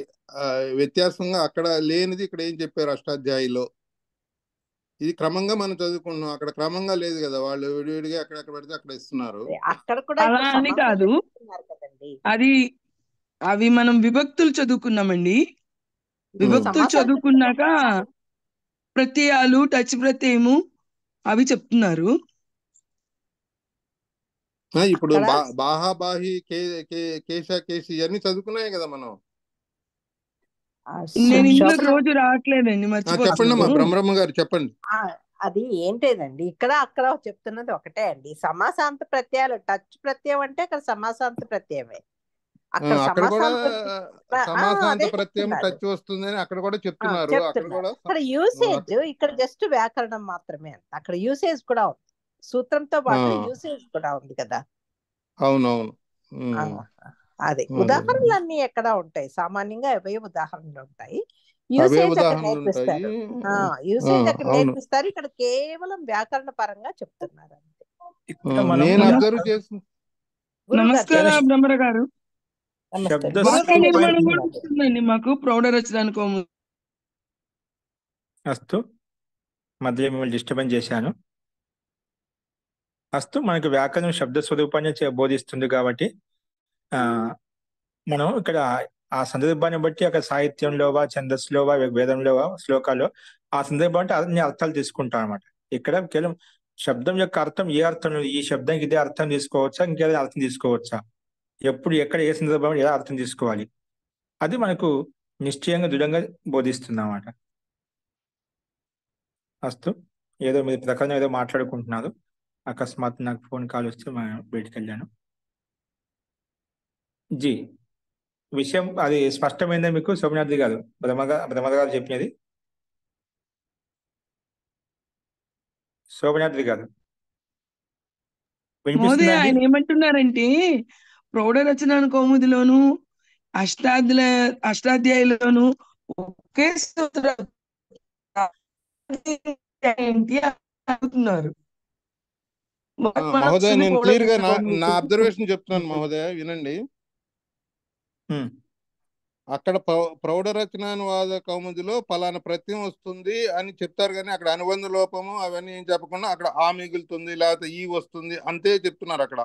వ్యత్యాసంగా అక్కడ లేనిది ఇక్కడ ఏం చెప్పారు అష్టాధ్యాయిలో. ఇది క్రమంగా మనం చదువుకున్నాం, అక్కడ క్రమంగా లేదు కదా, వాళ్ళు విడివిడిగా ఎక్కడెక్కడ పెడితే అక్కడ ఇస్తున్నారు. అలా అని కాదు, అవి మనం విభక్తులు చదువుకున్నామండి. విభక్తులు చదువుకున్నాక ప్రత్యయాలు, టచ్ ప్రత్యయము అవి చెప్తున్నారు. ఇప్పుడు బాహా బాహి కేశ కేసి అన్ని చదువుకున్నాయి కదా మనం. నేను ఇందులో రోజు రావట్లేదండి, చెప్పండి అమ్మా బ్రహ్మరమ్మ గారు చెప్పండి. అది ఏంటేదండి, ఇక్కడ అక్కడ చెప్తున్నది ఒకటే అండి. సమాసాంత ప్రత్యయాలు, టచ్ ప్రత్యయం అంటే అక్కడ సమాసాంత ప్రత్యయమే. అక్కడ కూడా సమాసాంత ప్రత్యయం టచ్ వస్తుందని అక్కడ కూడా చెప్తున్నారు. అక్కడ యూసేజ్, ఇక్కడ జస్ట్ వ్యాకరణం మాత్రమే. అక్కడ యూసేజ్ కూడా ఉంది, సూత్రంతో పాటు యూసేజ్ కూడా ఉంది కదా. అవునవును. అది అదే ఉదాహరణలు అన్ని ఎక్కడ ఉంటాయి, సామాన్యంగా అవే ఉదాహరణలు ఉంటాయి. అవే యూసేజ్ అక్కడ ఉదాహరణలు ఉంటాయి. నేర్పిస్తారు. యూసేజ్ అక్కడ అవును. నేర్పిస్తారు, ఇక్కడ కేవలం వ్యాకరణ పరంగా చెప్తున్నారు అంతే. ఇక్కడ మనం నేను అబ్జర్వ్ చేసిన గురువు గారు నమస్కారం చెప్పండి. బ్రహ్మర గారు. నమస్తే. శబ్ద గురువు వాక్య గారు నిర్మాణం స్వరూపాయ కూడా వస్తుందండి మాకు ప్రౌఢ రచనానికి. అస్తు మధ్య మిమ్మల్ని డిస్టర్బెన్స్ చేశాను. అస్తు మనకు వ్యాకరణం శబ్ద స్వరూపాన్ని బోధిస్తుంది కాబట్టి ఆ మనం ఇక్కడ ఆ సందర్భాన్ని బట్టి అక్కడ సాహిత్యంలోవా ఛందస్సులోవా వేదంలోవా శ్లోకాల్లో ఆ సందర్భం అంటే అన్ని అర్థాలు తీసుకుంటాం అనమాట. ఇక్కడ కేవలం శబ్దం యొక్క అర్థం ఏ అర్థం, ఈ శబ్దానికి ఇదే అర్థం తీసుకోవచ్చా, ఇంకేదైనా అర్థం తీసుకోవచ్చా, ఎప్పుడు ఎక్కడ ఏ సందర్భంలో ఎలా అర్థం తీసుకోవాలి, అది మనకు నిశ్చయంగా దృఢంగా బోధిస్తుంది అన్నమాట. అస్తు ఏదో మీరు ప్రకారం ఏదో మాట్లాడుకుంటున్నారు, అకస్మాత్ నాకు ఫోన్ కాల్ వస్తే బయటికి వెళ్ళాను. జీ విషయం అది స్పష్టమైందా మీకు సోమనాథ్ గారు, బ్రహ్మగారు గారు చెప్పినది? శోభనాద్రి గారు మోదీ వినిపిస్తుందండి? ఆయన ఏమంటున్నారంటే ప్రౌఢ రచన కౌముదిలోను అష్టాధ్యాయులోను ఒకే సూత్రాలు ఏంటి అడుగుతున్నారు. మహోదయ, నేను ప్రౌఢ క్లియర్ గా రచన నా కౌముది అబ్జర్వేషన్ చెప్తున్నాను మహోదయ, వినండి. అక్కడ ప్రౌఢ రచనానువాద కౌముదిలో పలానా ప్రత్యయం వస్తుంది అని చెప్తారు, కానీ అక్కడ అనుబంధ లోపము అవన్నీ ఏం చెప్పకుండా అక్కడ ఆ మిగులుతుంది లేకపోతే ఈ వస్తుంది అంతే చెప్తున్నారు అక్కడ.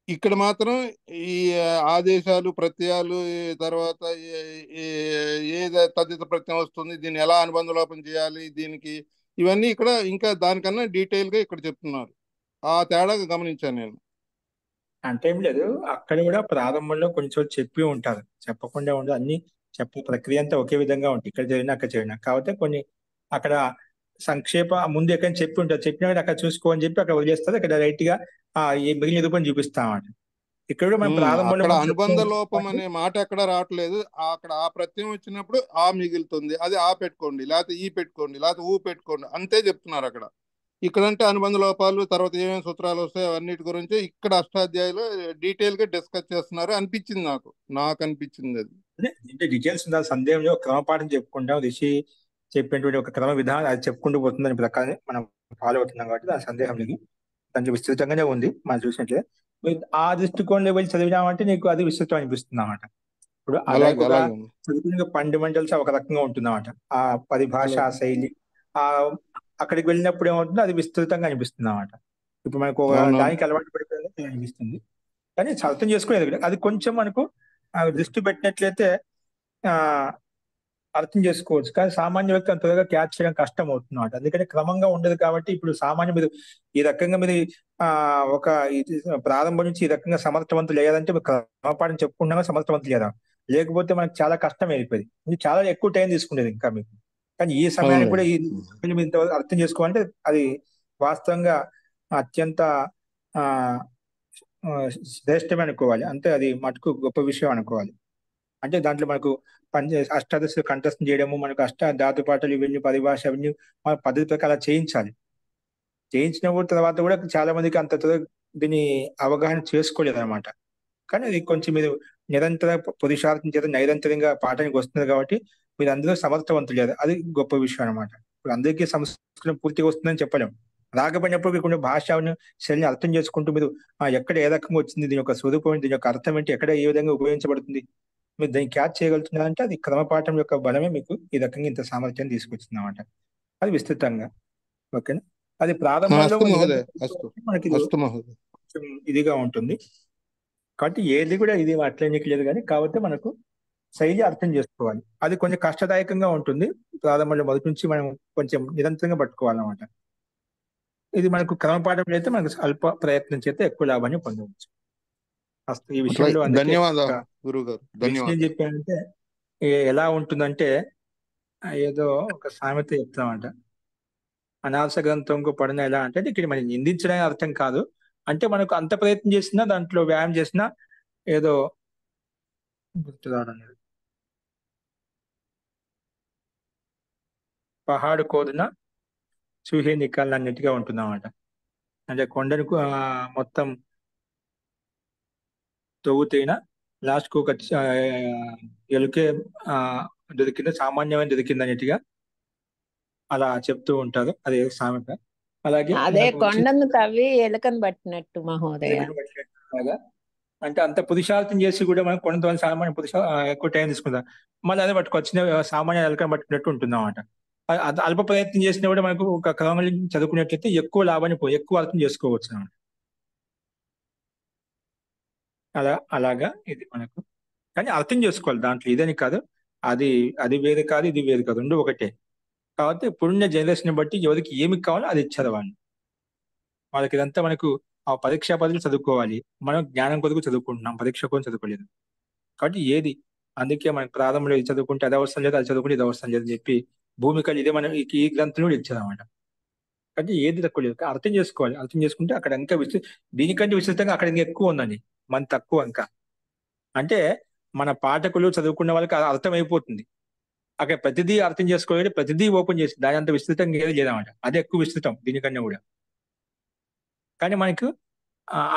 ఇక్కడ మాత్రం ఈ ఆదేశాలు ప్రత్యయాలు తర్వాత ఏ తదిత ప్రత్యయం వస్తుంది, దీన్ని ఎలా అనుబంధ లోపం చేయాలి, దీనికి ఇవన్నీ ఇక్కడ ఇంకా దానికన్నా డీటెయిల్ గా ఇక్కడ చెప్తున్నారు. ఆ తేడా గమనించాను నేను. అంటే ఏం లేదు, అక్కడ కూడా ప్రారంభంలో కొంచెం చెప్పి ఉంటారు, చెప్పకుండా ఉండదు. అన్ని చెప్పే ప్రక్రియ అంతా ఒకే విధంగా ఉంటుంది, ఇక్కడ జరిగినా అక్కడ జరిగినా. కాకపోతే కొన్ని అక్కడ సంక్షేప ముందు ఎక్కడ చెప్పి ఉంటారు, చెప్పినా అక్కడ చూసుకో అని చెప్పి అక్కడ వదిలేస్తారు, ఇక్కడ రైట్ గా ఈ మిగిలిన రూపం చూపిస్తామన్నమాట. ఇక్కడ కూడా మనం ప్రారంభంలో అక్కడ అనుబంధ లోపం అనే మాట ఎక్కడ రావట్లేదు. అక్కడ ఆ ప్రత్యయం వచ్చినప్పుడు ఆ మిగులుతుంది, అది ఆ పెట్టుకోండి లేకపోతే ఈ పెట్టుకోండి లేకపోతే ఊ పెట్టుకోండి అంతే చెప్తున్నారు అక్కడ. ఇక్కడంటే అనుబంధ లోపాలు తర్వాత ఏమేమి సూత్రాలు వస్తాయి అన్నిటి గురించి ఇక్కడ అష్టాధ్యాయులు డీటెయిల్ గా డిస్కస్ చేస్తున్నారు అనిపించింది నాకు అనిపించింది. అది అంటే డీటెయిల్స్ ఉండాలి, సందేహంలో క్రమపాఠం చెప్పుకుంటాం, ఋషి చెప్పినటువంటి ఒక క్రమ విధానం అది చెప్పుకుంటూ పోతుందని ప్రకారం మనం ఫాలో అవుతున్నాం కాబట్టి దాని సందేహం లేదు. దాంట్లో విస్తృతంగానే ఉంది మనం చూసినట్లే. ఆ దృష్టికోణంలో వెళ్ళి చదివినామంటే నీకు అది విస్తృతం అనిపిస్తుంది అన్నమాట. ఇప్పుడు అలాగే ఒక చదువుకునే ఫండమెంటల్స్ ఒక రకంగా ఉంటుంది అన్నమాట. ఆ పరిభాష శైలి ఆ అక్కడికి వెళ్ళినప్పుడు ఏమవుతుందో అది విస్తృతంగా అనిపిస్తుంది అన్నమాట. ఇప్పుడు మనకు దానికి అలవాటు పడిపోయింది అనిపిస్తుంది, కానీ అర్థం చేసుకునేది అది కొంచెం మనకు దృష్టి పెట్టినట్లయితే ఆ అర్థం చేసుకోవచ్చు. కానీ సామాన్య వ్యక్తి అంత త్వరగా క్యాచ్ చేయడం కష్టం అవుతుంది అన్నమాట. అందుకని క్రమంగా ఉండదు కాబట్టి ఇప్పుడు సామాన్య మీరు ఈ రకంగా మీరు ఒక ప్రారంభం నుంచి ఈ రకంగా సమర్థవంతులు లేదంటే క్రమపాఠం చెప్పుకున్నాగా సమర్థవంతులు లేదా, లేకపోతే మనకు చాలా కష్టం అయిపోయింది, ఇది చాలా ఎక్కువ టైం తీసుకునేది ఇంకా మీకు. కానీ ఈ సమయానికి కూడా ఈ ఇంతవరకు అర్థం చేసుకోవాలంటే అది వాస్తవంగా అత్యంత శ్రేష్టమే అనుకోవాలి, అంతే అది మటుకు గొప్ప విషయం అనుకోవాలి. అంటే దాంట్లో మనకు అష్టాదశ కంఠస్థం చేయడము, మనకు ధాతు పాటలు ఇవన్నీ పరిభాష అవన్నీ మన పద్ధతి ప్రకారం చేయించాలి. చేయించిన తర్వాత కూడా చాలా మందికి అంత దీన్ని అవగాహన చేసుకోలేదు అనమాట. కానీ అది కొంచెం మీరు నిరంతర పురుషార్థం చేత నిరంతరంగా పాఠానికి వస్తుంది కాబట్టి మీరు అందరూ సమర్థవంతులు లేదు, అది గొప్ప విషయం అనమాట. ఇప్పుడు అందరికీ సంస్కృతం పూర్తిగా వస్తుందని చెప్పలేం, రాకపోయినప్పుడు కొన్ని భాషను శైలిని అర్థం చేసుకుంటూ మీరు ఎక్కడ ఏ రకంగా వచ్చింది, దీని యొక్క స్వరూపం, దీని యొక్క అర్థం ఏంటి, ఎక్కడ ఏ విధంగా ఉపయోగించబడుతుంది, మీరు దాన్ని క్యాచ్ చేయగలుగుతున్నారంటే అది క్రమపాఠం యొక్క బలమే మీకు ఈ రకంగా ఇంత సామర్థ్యం తీసుకొచ్చింది అన్నమాట. అది విస్తృతంగా ఓకేనా. అది ప్రారంభంలో మనకి కొంచెం ఇదిగా ఉంటుంది కాబట్టి ఏది కూడా ఇది అట్లనికి లేదు, కానీ కాబట్టి మనకు శైలి అర్థం చేసుకోవాలి, అది కొంచెం కష్టదాయకంగా ఉంటుంది. ప్రారంభంలో మొదటి నుంచి మనం కొంచెం నిరంతరంగా పట్టుకోవాలన్నమాట. ఇది మనకు క్రమపాఠం అయితే మనకు అల్ప ప్రయత్నం చేస్తే ఎక్కువ లాభాన్ని పొందవచ్చు. ఈ విషయంలో ధన్యవాదాలు గురుగారు. ఏం చెప్పానంటే ఎలా ఉంటుందంటే ఏదో ఒక సామెత చెప్తామంట, అనాథ గ్రంథంకు పడిన ఎలా అంటే ఇక్కడ మనం నిందించడానికి అర్థం కాదు, అంటే మనకు అంత ప్రయత్నం చేసినా దాంట్లో వ్యాయామం చేసినా ఏదో గుర్తురావడం లేదు. పహాడు కోదిన చూహే నికాల్ అన్నట్టుగా ఉంటుందన్నమాట. అంటే కొండను మొత్తం తవ్వుతైనా లాస్ట్కి ఒక ఎలుకే దొరికింది, సామాన్యమైన దొరికింది అన్నట్టుగా అలా చెప్తూ ఉంటారు. అదే సామెత. అలాగే అదే మనకు కొండను తవ్వి ఎలుకను పట్టినట్టు మహోదయ. లాగా అంటే అంత పురుషార్థం చేసి కూడా మనం కొంతమంది సామాన్య ఎక్కువ టైం తీసుకుందాం, మళ్ళీ అదే పట్టుకోవచ్చు, సామాన్య ఎలకను పట్టుకున్నట్టు ఉంటుంది అన్నమాట. అల్ప ప్రయత్నం చేసినా కూడా మనకు ఒక క్రమంలో చదువుకున్నట్లయితే ఎక్కువ లాభాన్ని ఎక్కువ అర్థం చేసుకోవచ్చు అన్నమాట. అలాగా ఇది మనకు, కానీ అర్థం చేసుకోవాలి. దాంట్లో ఇదని కాదు, అది అది వేరే కాదు, ఇది వేరు కాదు, రెండు ఒకటే. కాబట్టి ఇప్పుడున్న జనరేషన్ బట్టి ఎవరికి ఏమి కావాలో అది ఇచ్చారు వాళ్ళు. వాళ్ళకి ఇదంతా మనకు ఆ పరీక్షా పద్ధతులు చదువుకోవాలి, మనం జ్ఞానం కొరకు చదువుకుంటున్నాం, పరీక్ష కోసం చదువుకోలేదు. కాబట్టి ఏది, అందుకే మనకి ప్రారంభంలో ఇది చదువుకుంటే అది అవసరం లేదు, అది చదువుకుంటే ఇది అవసరం లేదు అని చెప్పి భూమికలు ఇదే మనం ఈ గ్రంథంలో కూడా ఇచ్చారన్నమాట. కాబట్టి ఏది తక్కువ లేదు, అర్థం చేసుకోవాలి. అర్థం చేసుకుంటే అక్కడ ఇంకా దీనికంటే విస్తృతంగా అక్కడ ఇంకా ఎక్కువ ఉందండి, మన తక్కువ ఇంకా. అంటే మన పాఠకులు చదువుకున్న వాళ్ళకి అర్థమైపోతుంది. అక్కడ ప్రతిదీ అర్థం చేసుకోవాలి, ప్రతిదీ ఓపెన్ చేసి దాని అంత విస్తృతంగా ఏది లేదన్నమాట. అదే ఎక్కువ విస్తృతం దీనికన్నా కూడా. కానీ మనకు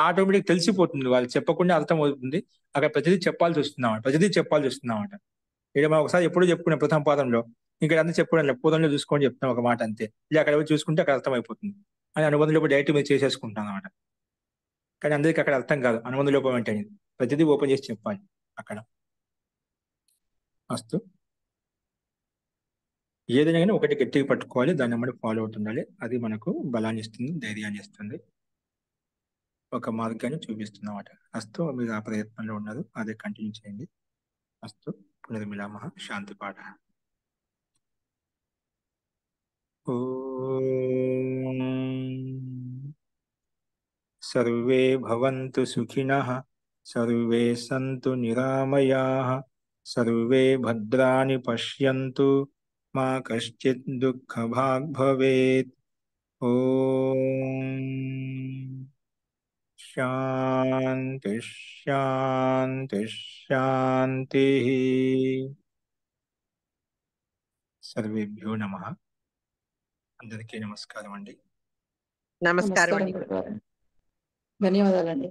ఆటోమేటిక్ తెలిసిపోతుంది, వాళ్ళు చెప్పకుండా అర్థం అవుతుంది. అక్కడ ప్రతిదీ చెప్పాల్సి వస్తుందన్నమాట, ప్రతిదీ చెప్పాల్సి వస్తుందన్నమాట. ఇక్కడ మనం ఒకసారి ఎప్పుడూ చెప్పుకునే ప్రథమ పాదంలో, ఇక్కడ అంతా చెప్పుకోవడం పూర్వంలో చూసుకొని చెప్తాం ఒక మాట అంతే. ఇలా అక్కడ చూసుకుంటే అక్కడ అర్థమైపోతుంది అని అనుబంధంలో డైరెక్ట్ మీరు చేసేసుకుంటాం అన్నమాట. కానీ అందరికీ అక్కడ అర్థం కాదు, అనుబంధ లోపం అంటే ప్రతిదీ ఓపెన్ చేసి చెప్పాలి అక్కడ. అస్తు, ఏదైనా కానీ ఒకటి గట్టిగా పట్టుకోవాలి, దాన్ని మనం ఫాలో అవుతుండాలి. అది మనకు బలాన్ని ఇస్తుంది, ధైర్యాన్ని ఇస్తుంది, ఒక మార్గాన్ని చూపిస్తుంది అన్నమాట. అస్తు, మీరు ఆ ప్రయత్నంలో ఉన్నారు, అదే కంటిన్యూ చేయండి. అస్తు, పునర్మిలామః. శాంతి పాఠ. ఓం సర్వే భవంతు సుఖినః, సర్వే సంతు నిరామయాః, సర్వే భద్రాణి పశ్యంతు, మా కశ్చిత్ దుఃఖభాగ్ భవేత్. ఓం శాంతి శాంతి శాంతి. సర్వేభ్యో నమః. అందరికీ నమస్కారం అండి. నమస్కారం నమస్కారం అండి. గురుగారు. ధన్యవాదాలండి.